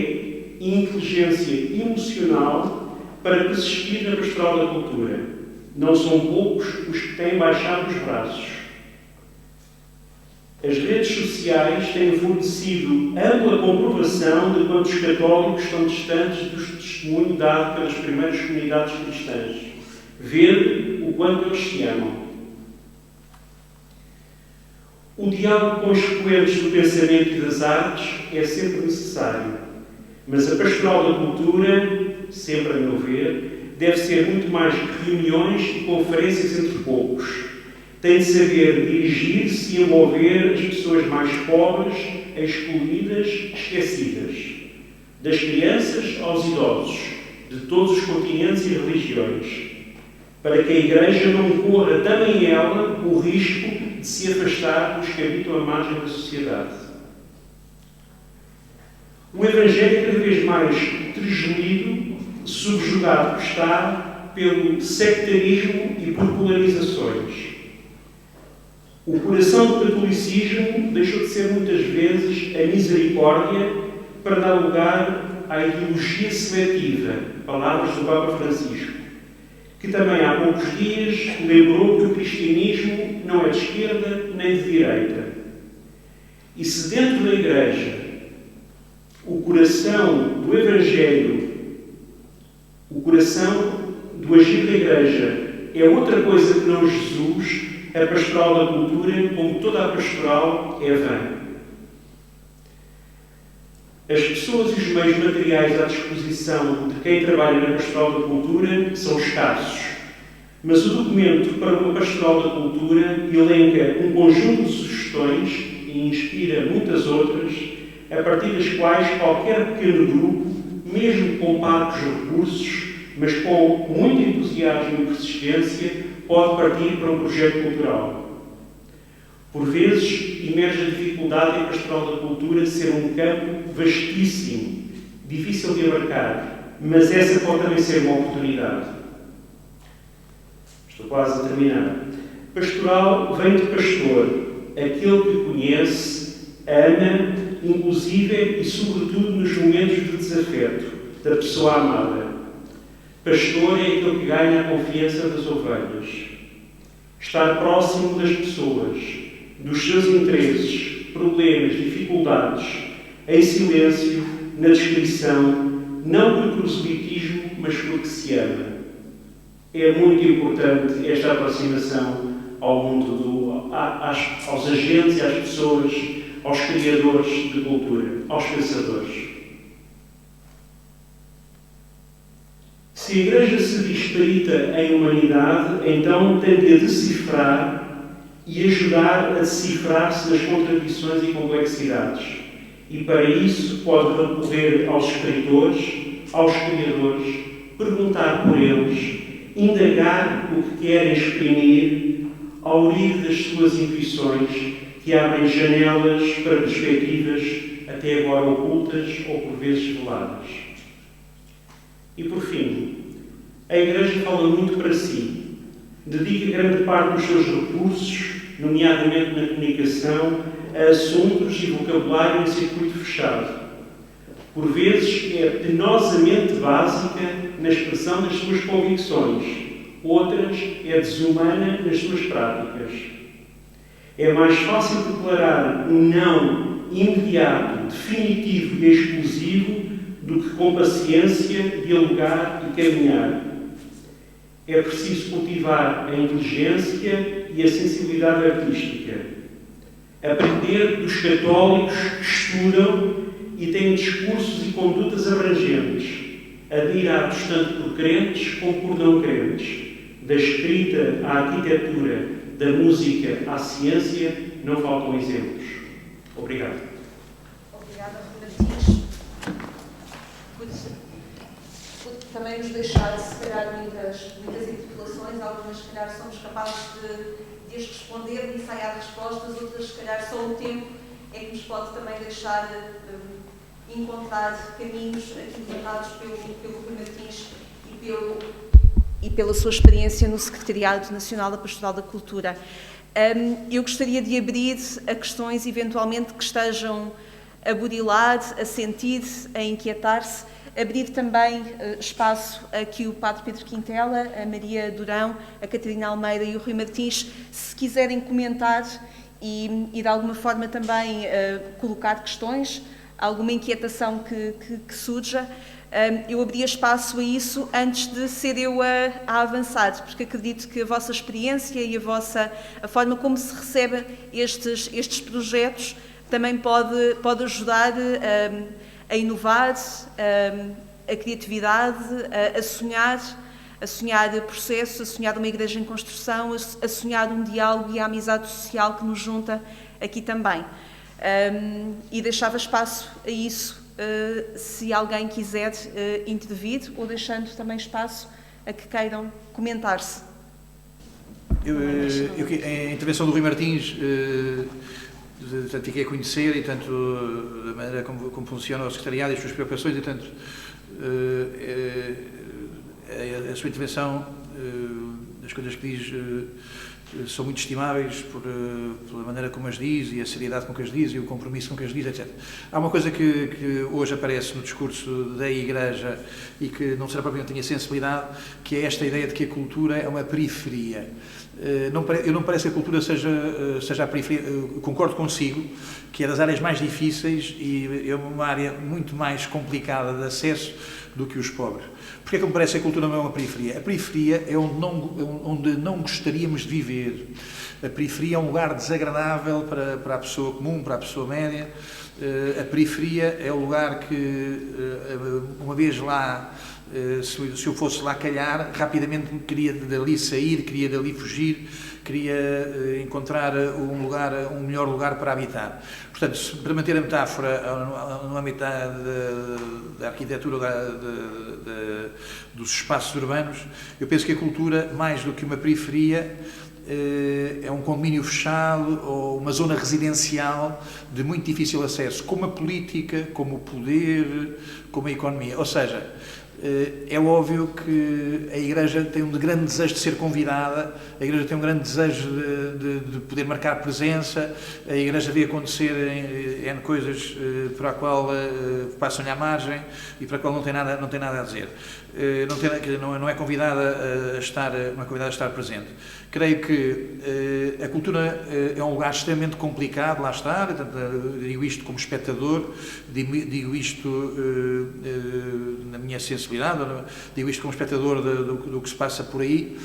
e inteligência emocional para persistir na pastoral da cultura. Não são poucos os que têm baixado os braços. As redes sociais têm fornecido ampla comprovação de quanto os católicos estão distantes do testemunho dado pelas primeiras comunidades cristãs. Ver o quanto eles se amam. O diálogo com os expoentes do pensamento e das artes é sempre necessário, mas a pastoral da cultura, sempre a meu ver, deve ser muito mais que reuniões e conferências entre poucos. Tem de saber dirigir-se e envolver as pessoas mais pobres, excluídas, esquecidas. Das crianças aos idosos, de todos os continentes e religiões, para que a Igreja não corra também ela o risco de se afastar dos que habitam à margem da sociedade. O Evangelho é cada vez mais trejolido, subjugado que está pelo sectarismo e por polarizações. O coração do catolicismo deixou de ser muitas vezes a misericórdia para dar lugar à ideologia seletiva, palavras do Papa Francisco, que também há poucos dias lembrou que o cristianismo não é de esquerda nem de direita. E se dentro da Igreja o coração do Evangelho, o coração do agir da Igreja é outra coisa que não Jesus, a pastoral da cultura, como toda a pastoral, é vã. As pessoas e os meios materiais à disposição de quem trabalha na pastoral da cultura são escassos, mas o documento para uma pastoral da cultura elenca um conjunto de sugestões e inspira muitas outras, a partir das quais qualquer pequeno grupo, mesmo com parcos recursos, mas com muito entusiasmo e persistência, pode partir para um projeto cultural. Por vezes, emerge a dificuldade em pastoral da cultura ser um campo vastíssimo, difícil de abarcar, mas essa pode também ser uma oportunidade. Estou quase a terminar. Pastoral vem de pastor, aquele que conhece, ama, inclusive e sobretudo nos momentos de desafeto da pessoa amada. Pastor é aquele que ganha a confiança das ovelhas. Estar próximo das pessoas, dos seus interesses, problemas, dificuldades, em silêncio, na descrição, não por proselitismo, mas porque se ama. É muito importante esta aproximação ao mundo, aos agentes, às pessoas, aos criadores de cultura, aos pensadores. Se a Igreja se diz perita em humanidade, então tem de a decifrar e ajudar a decifrar-se das contradições e complexidades. E para isso pode recorrer aos escritores, aos criadores, perguntar por eles, indagar o que querem exprimir, ao ouvir das suas intuições que abrem janelas para perspectivas até agora ocultas ou por vezes veladas. E por fim, a Igreja fala muito para si, dedica grande parte dos seus recursos, nomeadamente na comunicação, a assuntos e vocabulário em circuito fechado. Por vezes é penosamente básica na expressão das suas convicções, outras é desumana nas suas práticas. É mais fácil declarar um não imediato, definitivo e exclusivo do que com paciência dialogar e caminhar. É preciso cultivar a inteligência e a sensibilidade artística. Aprender dos católicos que estudam e têm discursos e condutas abrangentes, admirados tanto por crentes como por não crentes. Da escrita à arquitetura, da música à ciência, não faltam exemplos. Obrigado. Obrigada, Martins, por também nos deixar, se calhar, muitas interpelações. Algumas, se calhar, somos capazes de as responder, de ensaiar respostas, outras, se calhar, só o tempo é que nos pode também deixar encontrar caminhos aqui levantados pelo Rui Martins e pela sua experiência no Secretariado Nacional da Pastoral da Cultura. Eu gostaria de abrir a questões, eventualmente, que estejam a burilar, a sentir, a inquietar-se, abrir também espaço a que o Padre Pedro Quintela, a Maria Durão, a Catarina Almeida e o Rui Martins, se quiserem comentar e de alguma forma também colocar questões, alguma inquietação que surja, eu abria espaço a isso antes de ser eu a avançar, porque acredito que a vossa experiência e a forma como se recebe estes projetos também pode ajudar a inovar, a criatividade, a sonhar processos, a sonhar uma igreja em construção, a sonhar um diálogo e a amizade social que nos junta aqui também. E deixava espaço a isso, se alguém quiser intervir, ou deixando também espaço a que queiram comentar-se. A intervenção do Rui Martins, portanto, fiquei a conhecer, e tanto da maneira como funciona o secretariado e as suas preocupações, e tanto a sua intervenção, as coisas que diz são muito estimáveis pela maneira como as diz, e a seriedade com que as diz, e o compromisso com que as diz, etc. Há uma coisa que hoje aparece no discurso da Igreja e que não será propriamente tenha sensibilidade, que é esta ideia de que a cultura é uma periferia. Eu não parece que a cultura seja a periferia. Eu concordo consigo que é das áreas mais difíceis e é uma área muito mais complicada de acesso do que os pobres. Porquê é que me parece que a cultura não é uma periferia? A periferia é onde não gostaríamos de viver. A periferia é um lugar desagradável para a pessoa comum, para a pessoa média. A periferia é o lugar que, uma vez lá, se eu fosse lá calhar, rapidamente queria dali sair, queria dali fugir, queria encontrar um melhor lugar para habitar. Portanto, para manter a metáfora no âmbito da arquitetura dos espaços urbanos, eu penso que a cultura, mais do que uma periferia, é um condomínio fechado ou uma zona residencial de muito difícil acesso, como a política, como o poder, como a economia. Ou seja, é óbvio que a Igreja tem um grande desejo de ser convidada, a Igreja tem um grande desejo de poder marcar presença, a Igreja vê acontecer N coisas para a qual passam-lhe à margem e para a qual não tem nada a dizer. Não é convidada a estar presente. Creio que a cultura é um lugar extremamente complicado, lá está, digo isto como espectador, digo isto na minha sensibilidade, digo isto como espectador do que se passa por aí.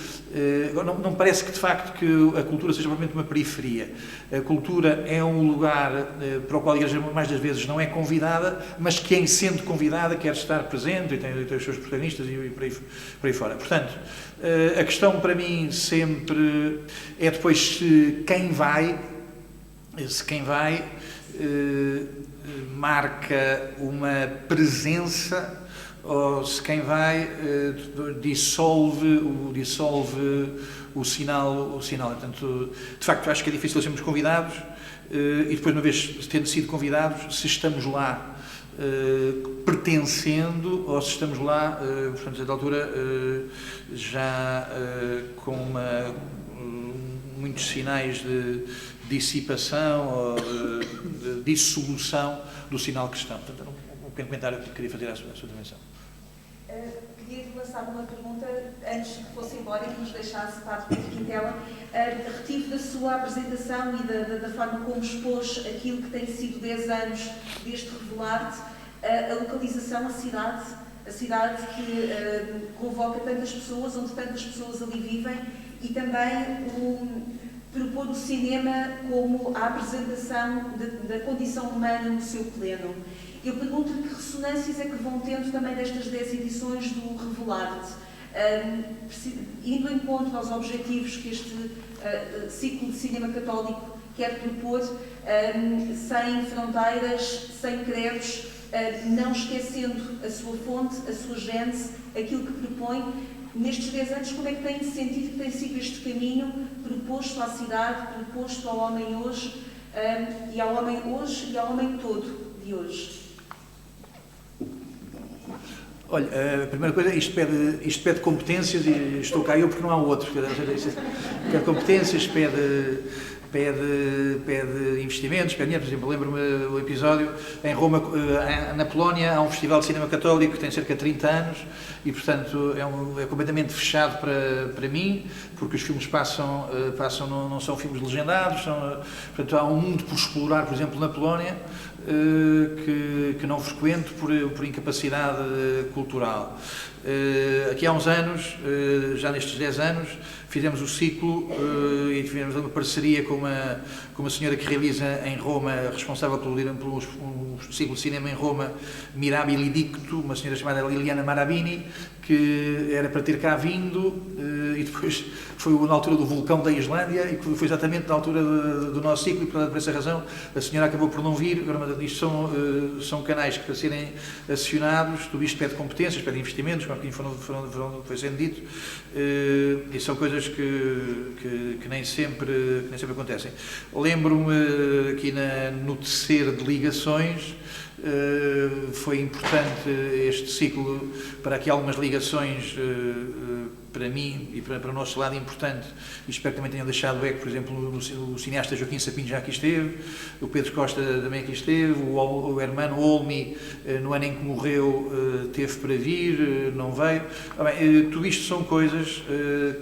Não parece que, de facto, que a cultura seja propriamente uma periferia. A cultura é um lugar para o qual a Igreja, mais das vezes, não é convidada, mas que, em sendo convidada, quer estar presente e tem os seus protagonistas e por aí fora. Portanto, a questão para mim sempre é depois se quem vai marca uma presença ou se quem vai dissolve o sinal. Portanto, de facto, acho que é difícil sermos convidados e depois, uma vez tendo sido convidados, se estamos lá pertencendo ou se estamos lá, portanto, a certa altura, já com muitos sinais de dissipação ou de dissolução do sinal cristão. Portanto, era um pequeno comentário que queria fazer à sua intervenção. Queria-lhe lançar uma pergunta, antes que fosse embora e que nos deixasse para Pedro Quintela. Retive da sua apresentação e da forma como expôs aquilo que tem sido 10 anos deste Revelar-te, a localização, a cidade que convoca tantas pessoas, onde tantas pessoas ali vivem, e também propor o cinema como a apresentação da condição humana no seu pleno. Eu pergunto-lhe que ressonâncias é que vão tendo também destas 10 edições do Revelar-te, indo em encontro aos objetivos que este ciclo de cinema católico quer propor, sem fronteiras, sem credos, não esquecendo a sua fonte, a sua gênese, aquilo que propõe. Nestes 10 anos, como é que tem sentido que tem sido este caminho proposto à cidade, proposto ao homem hoje, e ao homem hoje e ao homem todo de hoje? Olha, a primeira coisa, isto pede competências e estou cá eu porque não há outro. Pede competências, pede investimentos, pede dinheiro. Por exemplo, lembro-me do episódio em Roma, na Polónia, há um festival de cinema católico que tem cerca de 30 anos e, portanto, é completamente fechado para mim, porque os filmes não são filmes legendados, portanto, há um mundo por explorar, por exemplo, na Polónia, que não frequento por incapacidade cultural. Aqui há uns anos, já nestes 10 anos, fizemos o ciclo e tivemos uma parceria com uma senhora que realiza em Roma, responsável pelo ciclo de cinema em Roma, Mirabili Dicto, uma senhora chamada Liliana Marabini, que era para ter cá vindo e depois foi na altura do vulcão da Islândia e foi exatamente na altura do nosso ciclo e por essa razão a senhora acabou por não vir. Agora, isto são canais que para serem acionados, tudo isto pede competências, pede investimentos, como aqui foi sendo dito, e são coisas que nem sempre acontecem. Lembro-me aqui no tecer de ligações, foi importante este ciclo para aqui algumas ligações para mim e para o nosso lado importante, e espero que também tenham deixado eco, por exemplo, o cineasta Joaquim Sapinho já aqui esteve, o Pedro Costa também aqui esteve, o Hermano Olmi, no ano em que morreu, teve para vir, não veio. Tudo isto são coisas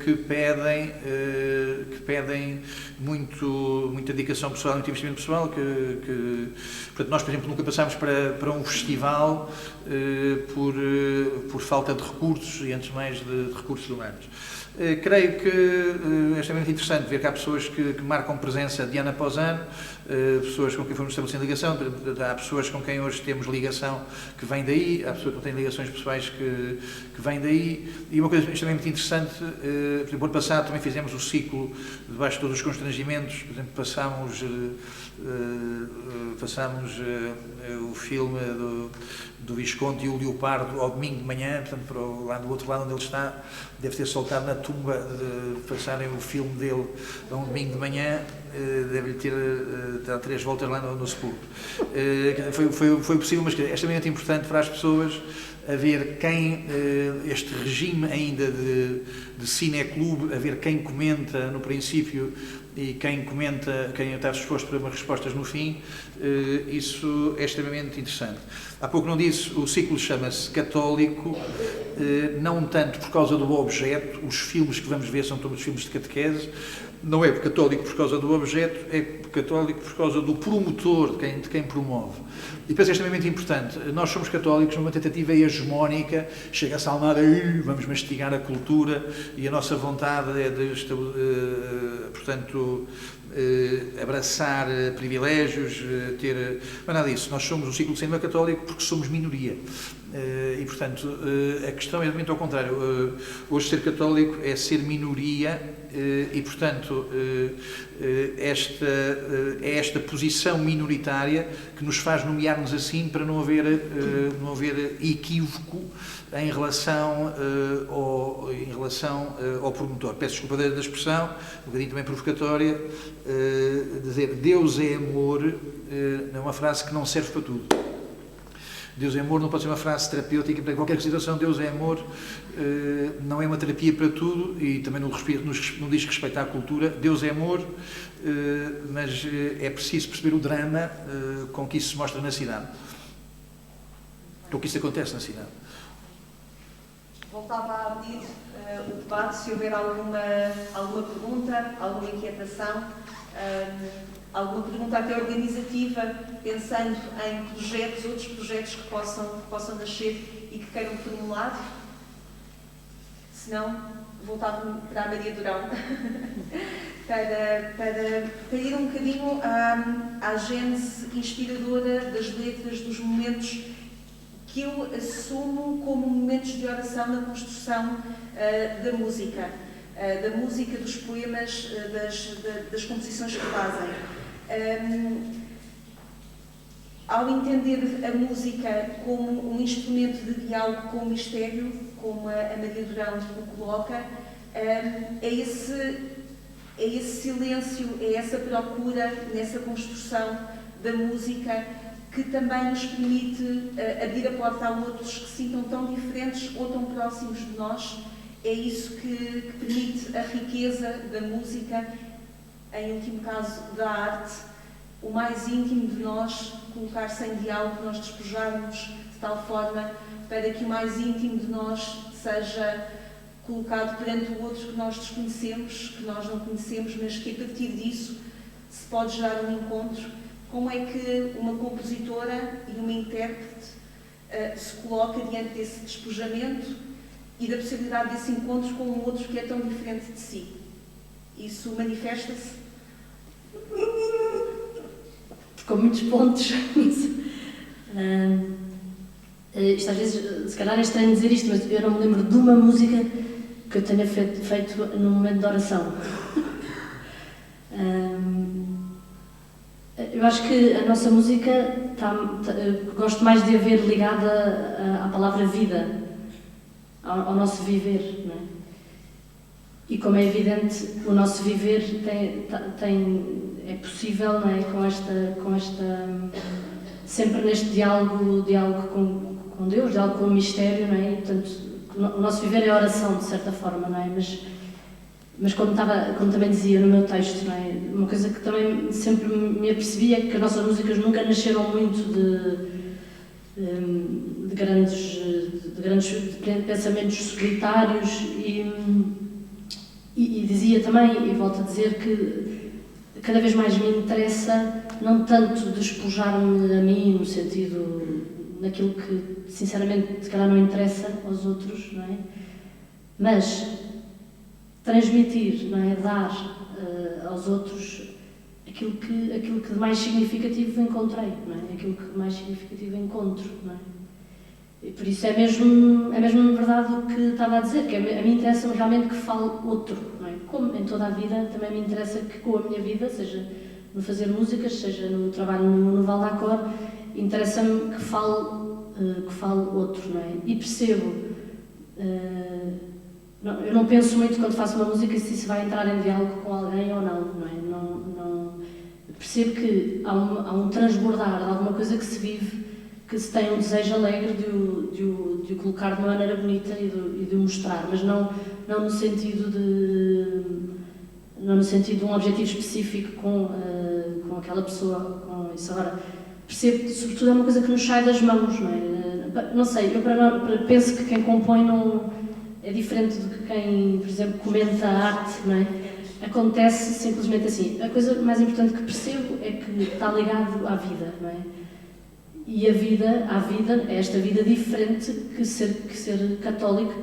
que pedem muita dedicação pessoal, muito investimento pessoal, portanto, nós, por exemplo, nunca passámos para um festival por falta de recursos e, antes de mais, de recursos humanos. Creio que é extremamente interessante ver que há pessoas que marcam presença de ano após ano, pessoas com quem fomos estabelecendo ligação, há pessoas com quem hoje temos ligação que vêm daí, há pessoas que têm ligações pessoais que vêm daí, e uma coisa extremamente interessante, por exemplo, ano passado também fizemos o ciclo debaixo de todos os constrangimentos, por exemplo, passámos o filme do Visconde e o Leopardo ao domingo de manhã, portanto, do outro lado onde ele está, deve ter soltado na tumba de passarem o filme dele a um domingo de manhã, deve-lhe ter dado 3 voltas lá no sepulcro. Foi possível, mas é extremamente importante para as pessoas a ver quem, este regime ainda de cineclube, a ver quem comenta no princípio e quem comenta, quem está disposto para umas respostas no fim, isso é extremamente interessante. Há pouco não disse, o ciclo chama-se Católico, não tanto por causa do objeto, os filmes que vamos ver são todos filmes de catequese, não é católico por causa do objeto, é católico por causa do promotor, de quem promove. E depois é extremamente importante, nós somos católicos numa tentativa hegemónica, chega-se à Almada, vamos mastigar a cultura, e a nossa vontade é de, portanto, abraçar privilégios, ter... Mas nada disso, nós somos o ciclo de cinema católico porque somos minoria. E, portanto, a questão é muito ao contrário. Hoje ser católico é ser minoria e, portanto, esta posição minoritária que nos faz nomear-nos assim para não haver equívoco em relação ao promotor. Peço desculpa da expressão, um bocadinho também provocatória, dizer Deus é amor, é uma frase que não serve para tudo. Deus é amor não pode ser uma frase terapêutica para qualquer situação. Deus é amor não é uma terapia para tudo e também não diz respeito à cultura. Deus é amor, mas é preciso perceber o drama com que isso se mostra na cidade. Com que isso acontece na cidade. Voltava a abrir o debate, se houver alguma pergunta, alguma inquietação, alguma pergunta até organizativa, pensando em projetos, outros projetos que possam nascer e que queiram formular. Se não, voltava para a Maria Durão para ir um bocadinho à gênese inspiradora das letras, dos momentos que eu assumo como momentos de oração na construção da música, dos poemas, das composições que fazem. Ao entender a música como um instrumento de diálogo com o mistério, como a Maria Durão o coloca, é esse silêncio, é essa procura nessa construção da música que também nos permite abrir a porta a outros que se sintam tão diferentes ou tão próximos de nós. É isso que permite a riqueza da música, em último caso da arte, o mais íntimo de nós, colocar-se em diálogo, nós despojarmos de tal forma para que o mais íntimo de nós seja colocado perante o outro que nós desconhecemos, que nós não conhecemos, mas que a partir disso se pode gerar um encontro como é que uma compositora e uma intérprete se coloca diante desse despojamento e da possibilidade desse encontro com um outro que é tão diferente de si. Isso manifesta-se? Com muitos pontos. Isto às vezes, se calhar é estranho dizer isto, mas eu não me lembro de uma música que eu tenha feito num momento de oração. Eu acho que a nossa música gosto mais de a ver ligada à palavra vida, ao nosso viver, não é? E como é evidente, o nosso viver é possível, não é? Com esta sempre neste diálogo com Deus, diálogo com o mistério, não é? E, portanto, o nosso viver é oração, de certa forma, não é? Mas como também dizia no meu texto, não é? Uma coisa que também sempre me apercebi é que as nossas músicas nunca nasceram muito de grandes pensamentos solitários e dizia também, e volto a dizer, que cada vez mais me interessa não tanto despojar-me a mim, no sentido naquilo que, sinceramente, se calhar não interessa aos outros, não é? Mas transmitir, não é? Dar aos outros aquilo que de mais significativo encontrei, não é? Aquilo que de mais significativo encontro, não é? E por isso é mesmo verdade o que estava a dizer, que a mim interessa realmente que fale outro, não é? Como em toda a vida, também me interessa que com a minha vida, seja no fazer músicas, seja no trabalho no Val d'Acor, interessa-me que fale outro, não é? E percebo, eu não penso muito quando faço uma música se isso vai entrar em diálogo com alguém ou não, não é? Percebo que há um transbordar de alguma coisa que se vive, que se tem um desejo alegre de o colocar de uma maneira bonita e de o mostrar, mas não no sentido de um objetivo específico com aquela pessoa, com isso. Agora, percebo que, sobretudo, é uma coisa que nos sai das mãos, não é? Não sei, eu penso que quem compõe não é diferente do que quem, por exemplo, comenta a arte, não é? Acontece simplesmente assim. A coisa mais importante que percebo é que está ligado à vida, não é? E a vida, é esta vida diferente que ser católico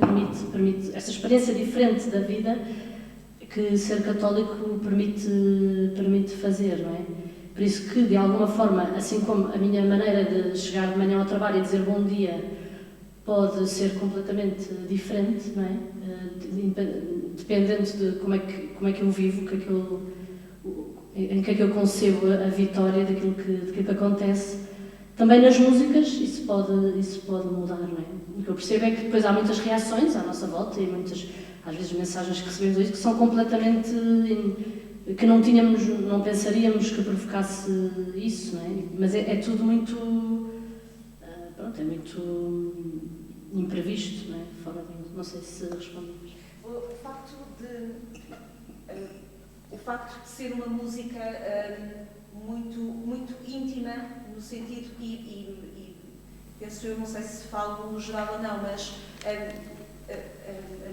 permite, esta experiência diferente da vida que ser católico permite fazer, não é? Por isso que, de alguma forma, assim como a minha maneira de chegar de manhã ao trabalho e dizer bom dia pode ser completamente diferente, não é? Dependente de como é que eu vivo, em que é que eu concebo a vitória daquilo que acontece. Também nas músicas isso pode mudar, não é? O que eu percebo é que depois há muitas reações à nossa volta e muitas, às vezes, mensagens que recebemos hoje que são completamente que não pensaríamos que provocasse isso, não é? Mas é tudo muito, é muito imprevisto, não é? Fora de, não sei se respondemos. O facto de ser uma música muito, muito íntima, no sentido, e penso eu, não sei se falo no geral ou não, mas a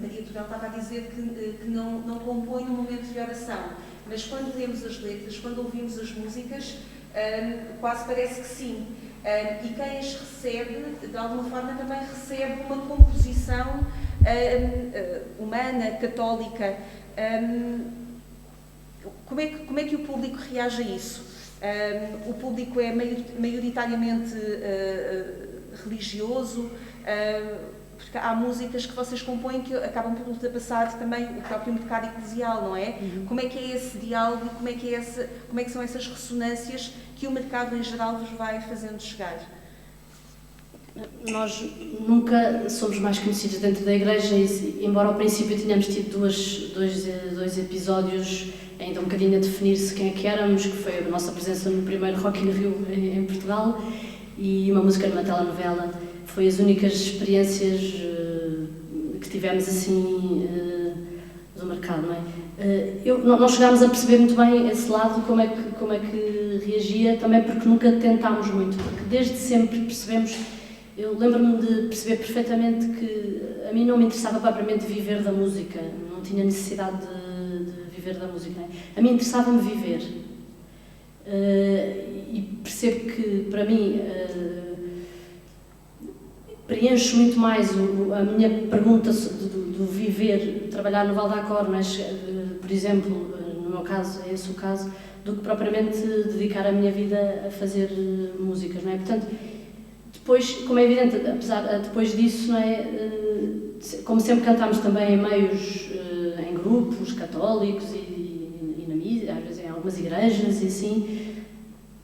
Maria Tudel estava a dizer que não compõe num momento de oração, mas quando lemos as letras, quando ouvimos as músicas, quase parece que sim. E quem as recebe, de alguma forma, também recebe uma composição humana, católica. Como é que o público reage a isso? O público é maioritariamente religioso, porque há músicas que vocês compõem que acabam por ultrapassar também o próprio mercado eclesial, não é? Uhum. Como é que é esse diálogo, como é que são essas ressonâncias que o mercado em geral vos vai fazendo chegar? Nós nunca somos mais conhecidos dentro da Igreja, embora ao princípio tenhamos tido dois episódios ainda um bocadinho a definir-se quem é que éramos, que foi a nossa presença no primeiro Rock in Rio em Portugal e uma música numa telenovela. Foi as únicas experiências que tivemos assim do mercado, não é? Não chegámos a perceber muito bem esse lado, como é que reagia, também porque nunca tentámos muito, porque desde sempre percebemos. Eu lembro-me de perceber perfeitamente que a mim não me interessava propriamente viver da música, não tinha necessidade de viver da música. A mim interessava-me viver. e percebo que, para mim, preenche muito mais a minha pergunta do viver, trabalhar no Val d'Acor, mas, por exemplo, no meu caso, é esse o caso, do que propriamente dedicar a minha vida a fazer músicas, não é? Portanto, depois, como é evidente, depois disso, não é? Como sempre cantámos também em meios, em grupos católicos e na missa, às vezes em algumas igrejas e assim,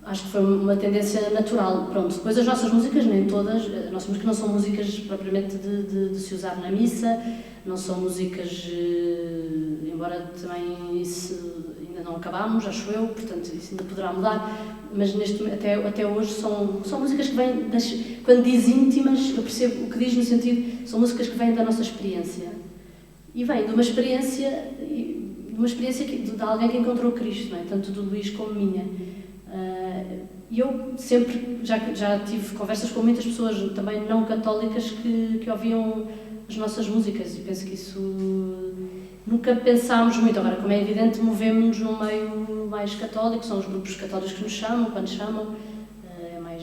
acho que foi uma tendência natural. Pronto, depois as nossas músicas, nem todas, as nossas músicas não são músicas propriamente de se usar na missa, não são músicas, embora também isso ainda não acabámos, acho eu, portanto isso ainda poderá mudar, mas até hoje são músicas que vêm, quando diz íntimas, eu percebo o que diz no sentido, são músicas que vêm da nossa experiência, e vêm de uma experiência de alguém que encontrou Cristo, não é? Tanto do Luís como minha. E eu sempre, já tive conversas com muitas pessoas também não católicas que ouviam as nossas músicas, e penso que isso nunca pensámos muito. Agora, como é evidente, movemos-nos num meio mais católico, são os grupos católicos que nos chamam, quando chamam, é mais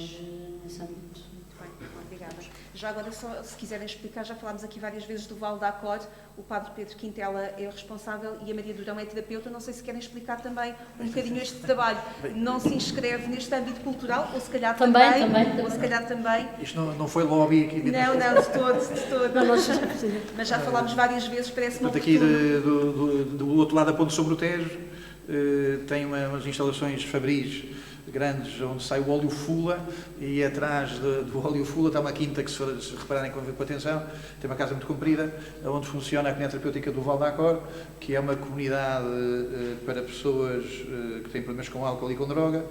nesse âmbito. Muito bem, obrigada. Já agora, se quiserem explicar, já falámos aqui várias vezes do Val d'Acor, o Padre Pedro Quintela é o responsável e a Maria Durão é terapeuta. Não sei se querem explicar também um bocadinho este trabalho. Não se inscreve neste âmbito cultural, ou se calhar também. Ou se calhar também. Isto não foi lobby aqui. Não, de todo. Mas já falámos várias vezes, parece-me aqui do outro lado da Ponte sobre o Tejo, tem umas instalações fabris grandes, onde sai o óleo Fula, e atrás do óleo Fula está uma quinta que, se repararem com atenção, tem uma casa muito comprida, onde funciona a comunidade terapêutica do Val d'Acor, que é uma comunidade para pessoas que têm problemas com álcool e com droga.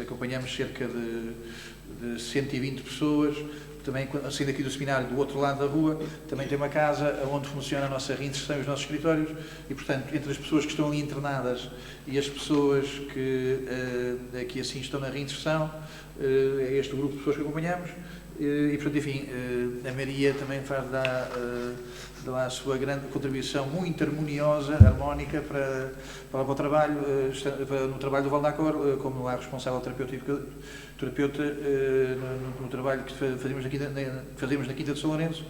Acompanhamos cerca de 120 pessoas. Também, saindo aqui do seminário, do outro lado da rua, também tem uma casa onde funciona a nossa reinserção e os nossos escritórios, e, portanto, entre as pessoas que estão ali internadas e as pessoas que assim estão na reinserção, é este o grupo de pessoas que acompanhamos, e, portanto, enfim, a Maria também dá a sua grande contribuição, muito harmoniosa, harmónica, para o trabalho, no trabalho do Val d'Acor, como a responsável terapeuta no trabalho que fazemos na Quinta de São Lourenço,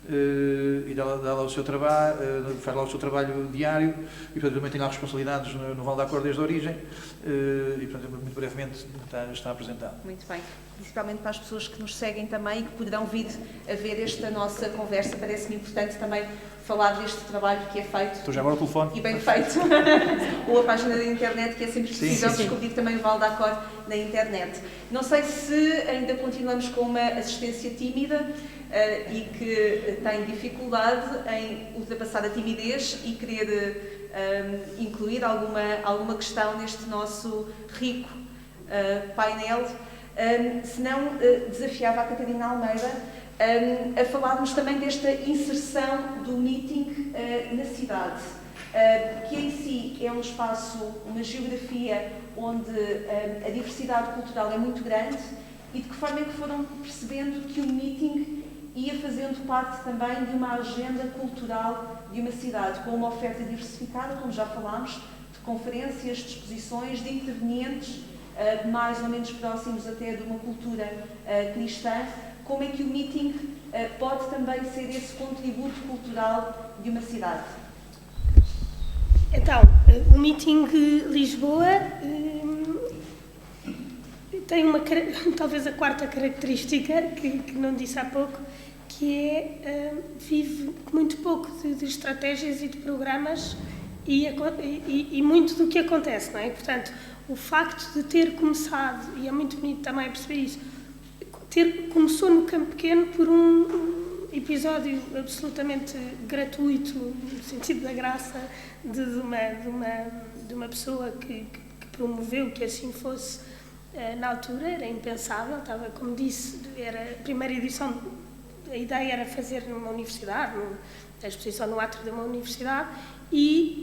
e dá lá o seu trabalho, faz lá o seu trabalho diário, e, portanto, também tem lá responsabilidades no Val d'Acor desde a origem, e, portanto, muito brevemente está apresentado. Muito bem. Principalmente para as pessoas que nos seguem também e que poderão vir a ver esta nossa conversa, parece-me importante também falar deste trabalho que é feito. Estou já agora ao telefone. E bem feito. Ou a página da internet, que é sempre possível descobrir também o Val d'Acor na internet. Não sei se ainda continuamos com uma assistência tímida e que tem dificuldade em ultrapassar a timidez e querer incluir alguma questão neste nosso rico painel. Se não, desafiava a Catarina Almeida a falarmos também desta inserção do meeting na cidade, que em si é um espaço, uma geografia onde a diversidade cultural é muito grande, e de que forma é que foram percebendo que o meeting ia fazendo parte também de uma agenda cultural de uma cidade, com uma oferta diversificada, como já falámos, de conferências, de exposições, de intervenientes, mais ou menos próximos até de uma cultura cristã. Como é que o meeting pode também ser esse contributo cultural de uma cidade? Então, o meeting Lisboa tem talvez a quarta característica, que não disse há pouco, que é vive muito pouco de estratégias e de programas e muito do que acontece, não é? Portanto, o facto de ter começado, e é muito bonito também perceber isso, começou no Campo Pequeno por um episódio absolutamente gratuito, no sentido da graça, de uma pessoa que promoveu que assim fosse na altura. Era impensável, estava, como disse, era a primeira edição, a ideia era fazer numa universidade, a exposição no átrio de uma universidade, e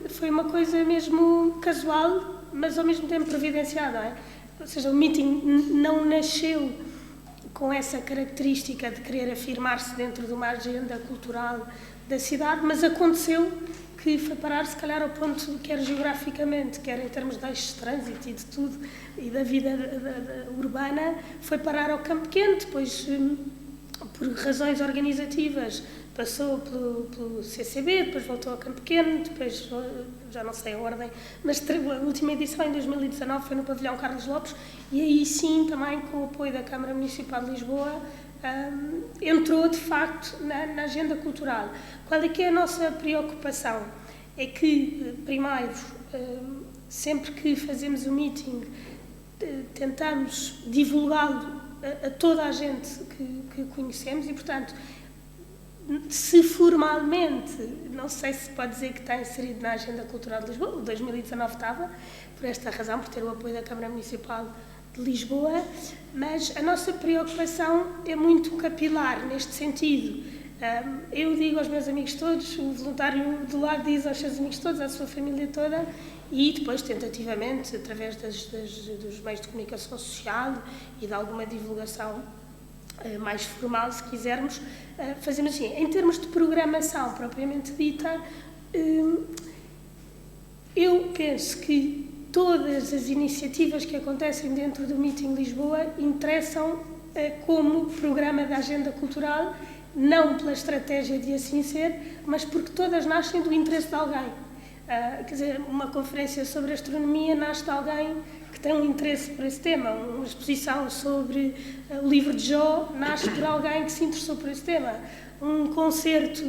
foi uma coisa mesmo casual, mas ao mesmo tempo providenciada, não é? Ou seja, o meeting não nasceu com essa característica de querer afirmar-se dentro de uma agenda cultural da cidade, mas aconteceu que foi parar, se calhar, ao ponto, quer geograficamente, quer em termos de eixos de trânsito e de tudo, e da vida urbana, foi parar ao Campo Pequeno, depois, por razões organizativas, passou pelo CCB, depois voltou ao Campo Pequeno, depois, já não sei a ordem, mas a última edição, em 2019, foi no Pavilhão Carlos Lopes, e aí sim, também com o apoio da Câmara Municipal de Lisboa, entrou de facto na agenda cultural. Qual é que é a nossa preocupação? É que, primeiro, sempre que fazemos o meeting, tentamos divulgá-lo a toda a gente que conhecemos e, portanto, se formalmente, não sei se pode dizer que está inserido na agenda cultural de Lisboa, o 2019 estava, por esta razão, por ter o apoio da Câmara Municipal de Lisboa, mas a nossa preocupação é muito capilar neste sentido. Eu digo aos meus amigos todos, o voluntário do lar diz aos seus amigos todos, à sua família toda, e depois, tentativamente, através dos meios de comunicação social e de alguma divulgação mais formal, se quisermos, fazemos assim. Em termos de programação propriamente dita, eu penso que todas as iniciativas que acontecem dentro do Meeting Lisboa interessam como programa da agenda cultural, não pela estratégia de assim ser, mas porque todas nascem do interesse de alguém. Quer dizer, uma conferência sobre astronomia nasce de alguém que tem um interesse por esse tema. Uma exposição sobre o livro de Jó nasce por alguém que se interessou por esse tema. Um concerto,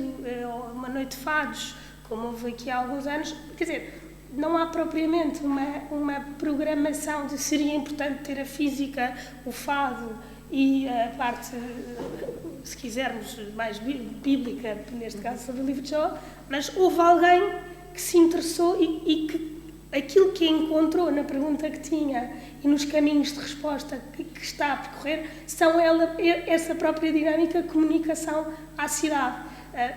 uma noite de fados, como houve aqui há alguns anos, quer dizer, não há propriamente uma programação de seria importante ter a física, o fado e a parte, se quisermos, mais bíblica, neste caso sobre o livro de Jó, mas houve alguém que se interessou e que aquilo que encontrou na pergunta que tinha e nos caminhos de resposta que está a percorrer são essa própria dinâmica de comunicação à cidade,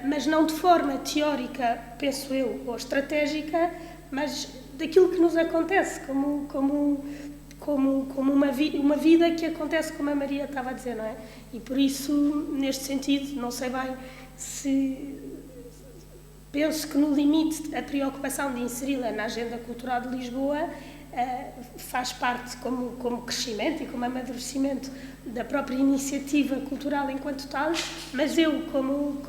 mas não de forma teórica, penso eu, ou estratégica, mas daquilo que nos acontece, como uma vida que acontece, como a Maria estava a dizer, não é? E por isso, neste sentido, não sei bem se... Penso que, no limite, a preocupação de inseri-la na agenda cultural de Lisboa faz parte como crescimento e como amadurecimento da própria iniciativa cultural enquanto tal, mas eu, como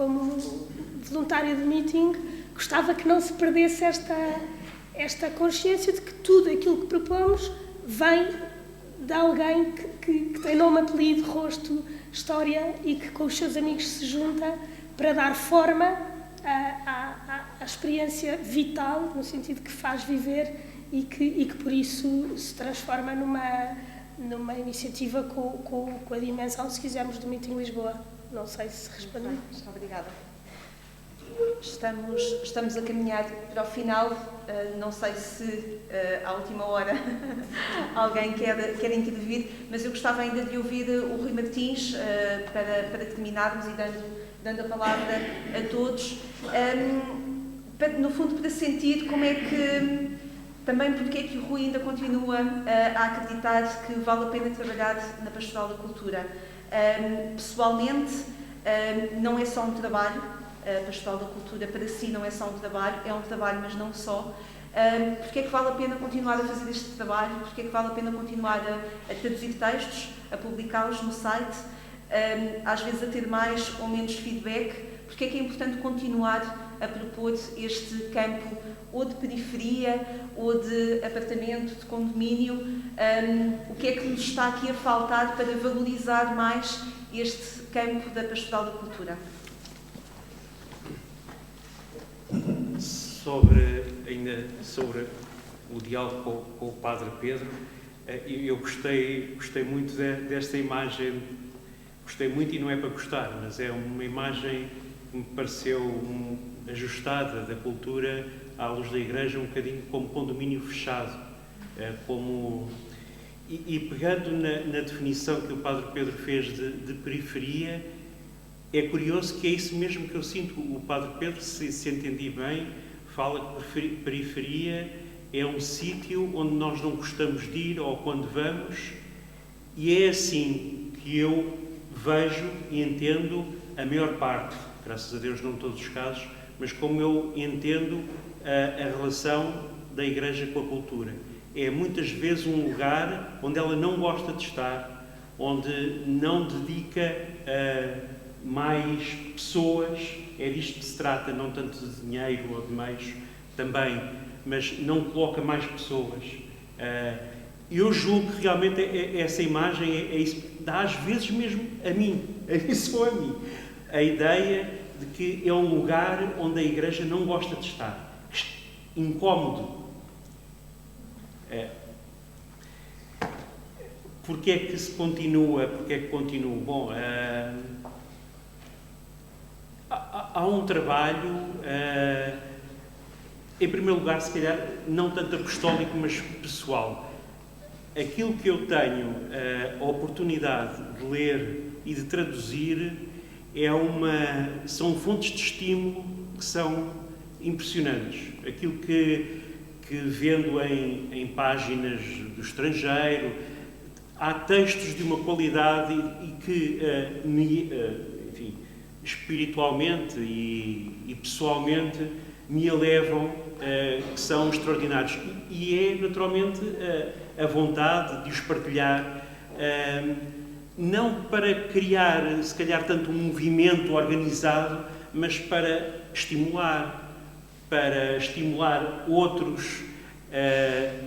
voluntária do meeting, gostava que não se perdesse esta consciência de que tudo aquilo que propomos vem de alguém que tem nome, apelido, rosto, história e que com os seus amigos se junta para dar forma à experiência vital, no sentido que faz viver e que por isso se transforma numa iniciativa com a dimensão, se quisermos, do Meeting Lisboa. Não sei se respondi. Obrigada. Estamos a caminhar para o final. Não sei se à última hora alguém quer intervir, mas eu gostava ainda de ouvir o Rui Martins para terminarmos e dando a palavra a todos. No fundo, para sentir como é que, também porque é que o Rui ainda continua a acreditar que vale a pena trabalhar na Pastoral da Cultura. Pessoalmente, não é só um trabalho. A Pastoral da Cultura para si não é só um trabalho, é um trabalho, mas não só. Porque é que vale a pena continuar a fazer este trabalho? Porque é que vale a pena continuar a traduzir textos, a publicá-los no site, às vezes a ter mais ou menos feedback? Porque é que é importante continuar a propor este campo ou de periferia ou de apartamento, de condomínio? O que é que nos está aqui a faltar para valorizar mais este campo da Pastoral da Cultura? Sobre o diálogo com o Padre Pedro, eu gostei muito desta imagem, gostei muito, e não é para gostar, mas é uma imagem que me pareceu ajustada da cultura à luz da Igreja, um bocadinho como condomínio fechado, e pegando na definição que o Padre Pedro fez de periferia, é curioso que é isso mesmo que eu sinto. O Padre Pedro, se entendi bem, fala que periferia é um sítio onde nós não gostamos de ir ou quando vamos, e é assim que eu vejo e entendo a maior parte, graças a Deus não todos os casos, mas como eu entendo a relação da Igreja com a cultura. É muitas vezes um lugar onde ela não gosta de estar, onde não dedica mais pessoas, é disto que se trata, não tanto de dinheiro ou de meios também, mas não coloca mais pessoas. Eu julgo que realmente essa imagem é isso, dá às vezes mesmo a mim, só a mim, a ideia de que é um lugar onde a Igreja não gosta de estar, incómodo. Porquê é que se continua? Porquê é que continua? Bom, há um trabalho, em primeiro lugar, se calhar, não tanto apostólico, mas pessoal. Aquilo que eu tenho a oportunidade de ler e de traduzir são fontes de estímulo que são impressionantes. Aquilo que vendo em páginas do estrangeiro, há textos de uma qualidade e que enfim, espiritualmente e pessoalmente me elevam, que são extraordinários. E é naturalmente a vontade de os partilhar, não para criar, se calhar, tanto um movimento organizado, mas para estimular outros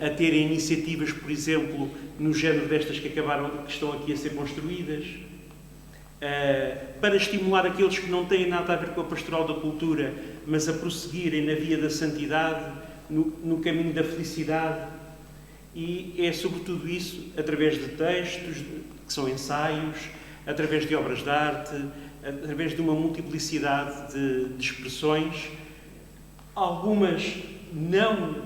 a terem iniciativas, por exemplo, no género destas que estão aqui a ser construídas, para estimular aqueles que não têm nada a ver com a pastoral da cultura, mas a prosseguirem na via da santidade, no caminho da felicidade. E é sobretudo isso, através de textos, que são ensaios, através de obras de arte, através de uma multiplicidade de expressões, algumas não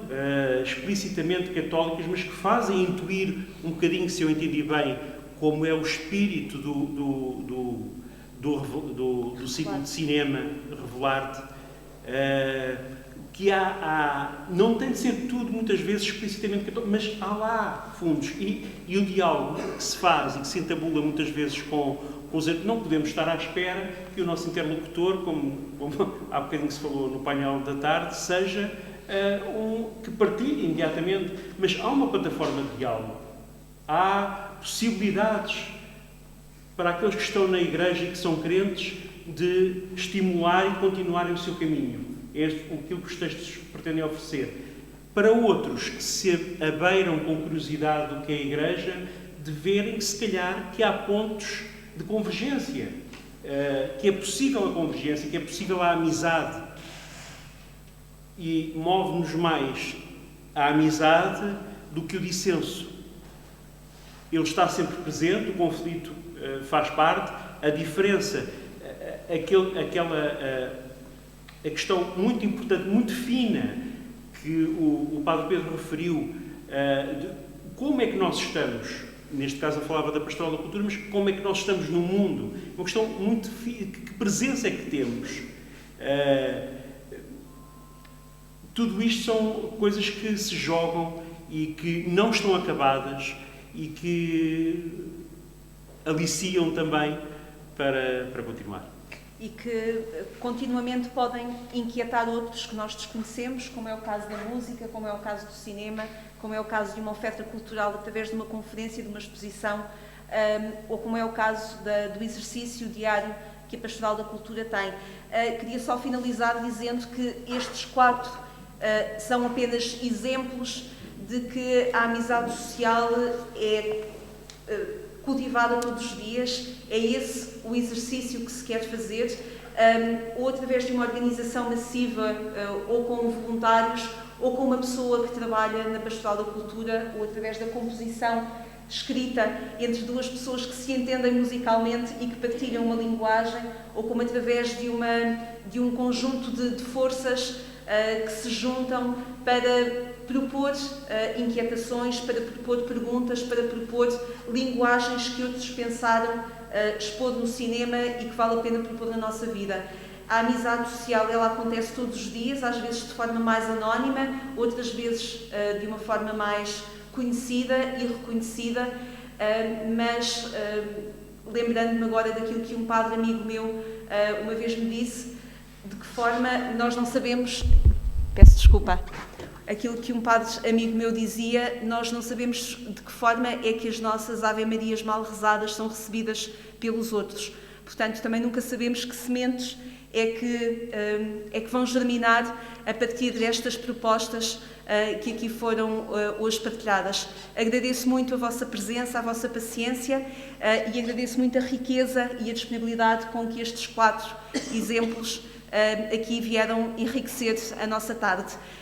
explicitamente católicas, mas que fazem intuir um bocadinho, se eu entendi bem, como é o espírito do ciclo de cinema Revelar-te, que não tem de ser tudo, muitas vezes, explicitamente católico, mas há lá fundos. E o diálogo que se faz e que se entabula muitas vezes com os outros, não podemos estar à espera que o nosso interlocutor, como há bocadinho se falou no painel da tarde, seja que partilhe imediatamente. Mas há uma plataforma de diálogo. Há possibilidades para aqueles que estão na Igreja e que são crentes de estimular e continuarem o seu caminho. É aquilo que os textos pretendem oferecer. Para outros que se abeiram com curiosidade do que é a Igreja, de verem, se calhar, que há pontos de convergência, que é possível a convergência, que é possível a amizade. E move-nos mais a amizade do que o dissenso. Ele está sempre presente, o conflito faz parte, a diferença, a questão muito importante, muito fina, que o Padre Pedro referiu, de como é que nós estamos, neste caso eu falava da pastoral da cultura, mas como é que nós estamos no mundo, uma questão muito fina, que presença é que temos. Tudo isto são coisas que se jogam e que não estão acabadas e que aliciam também para continuar. E que continuamente podem inquietar outros que nós desconhecemos, como é o caso da música, como é o caso do cinema, como é o caso de uma oferta cultural através de uma conferência, de uma exposição, ou como é o caso do exercício diário que a Pastoral da Cultura tem. Queria só finalizar dizendo que estes 4 são apenas exemplos de que a amizade social é cultivada todos os dias, é esse o exercício que se quer fazer, ou através de uma organização massiva, ou com voluntários, ou com uma pessoa que trabalha na Pastoral da Cultura, ou através da composição escrita entre 2 pessoas que se entendem musicalmente e que partilham uma linguagem, ou como através de um conjunto de forças que se juntam para propor inquietações, para propor perguntas, para propor linguagens que outros pensaram expor no cinema e que vale a pena propor na nossa vida. A amizade social, ela acontece todos os dias, às vezes de forma mais anónima, outras vezes de uma forma mais conhecida e reconhecida, mas lembrando-me agora daquilo que um padre amigo meu uma vez me disse, de que forma nós não sabemos, peço desculpa, aquilo que um padre amigo meu dizia, nós não sabemos de que forma é que as nossas Ave-Marias mal rezadas são recebidas pelos outros. Portanto, também nunca sabemos que sementes é que vão germinar a partir destas propostas que aqui foram hoje partilhadas. Agradeço muito a vossa presença, a vossa paciência e agradeço muito a riqueza e a disponibilidade com que estes 4 exemplos aqui vieram enriquecer a nossa tarde.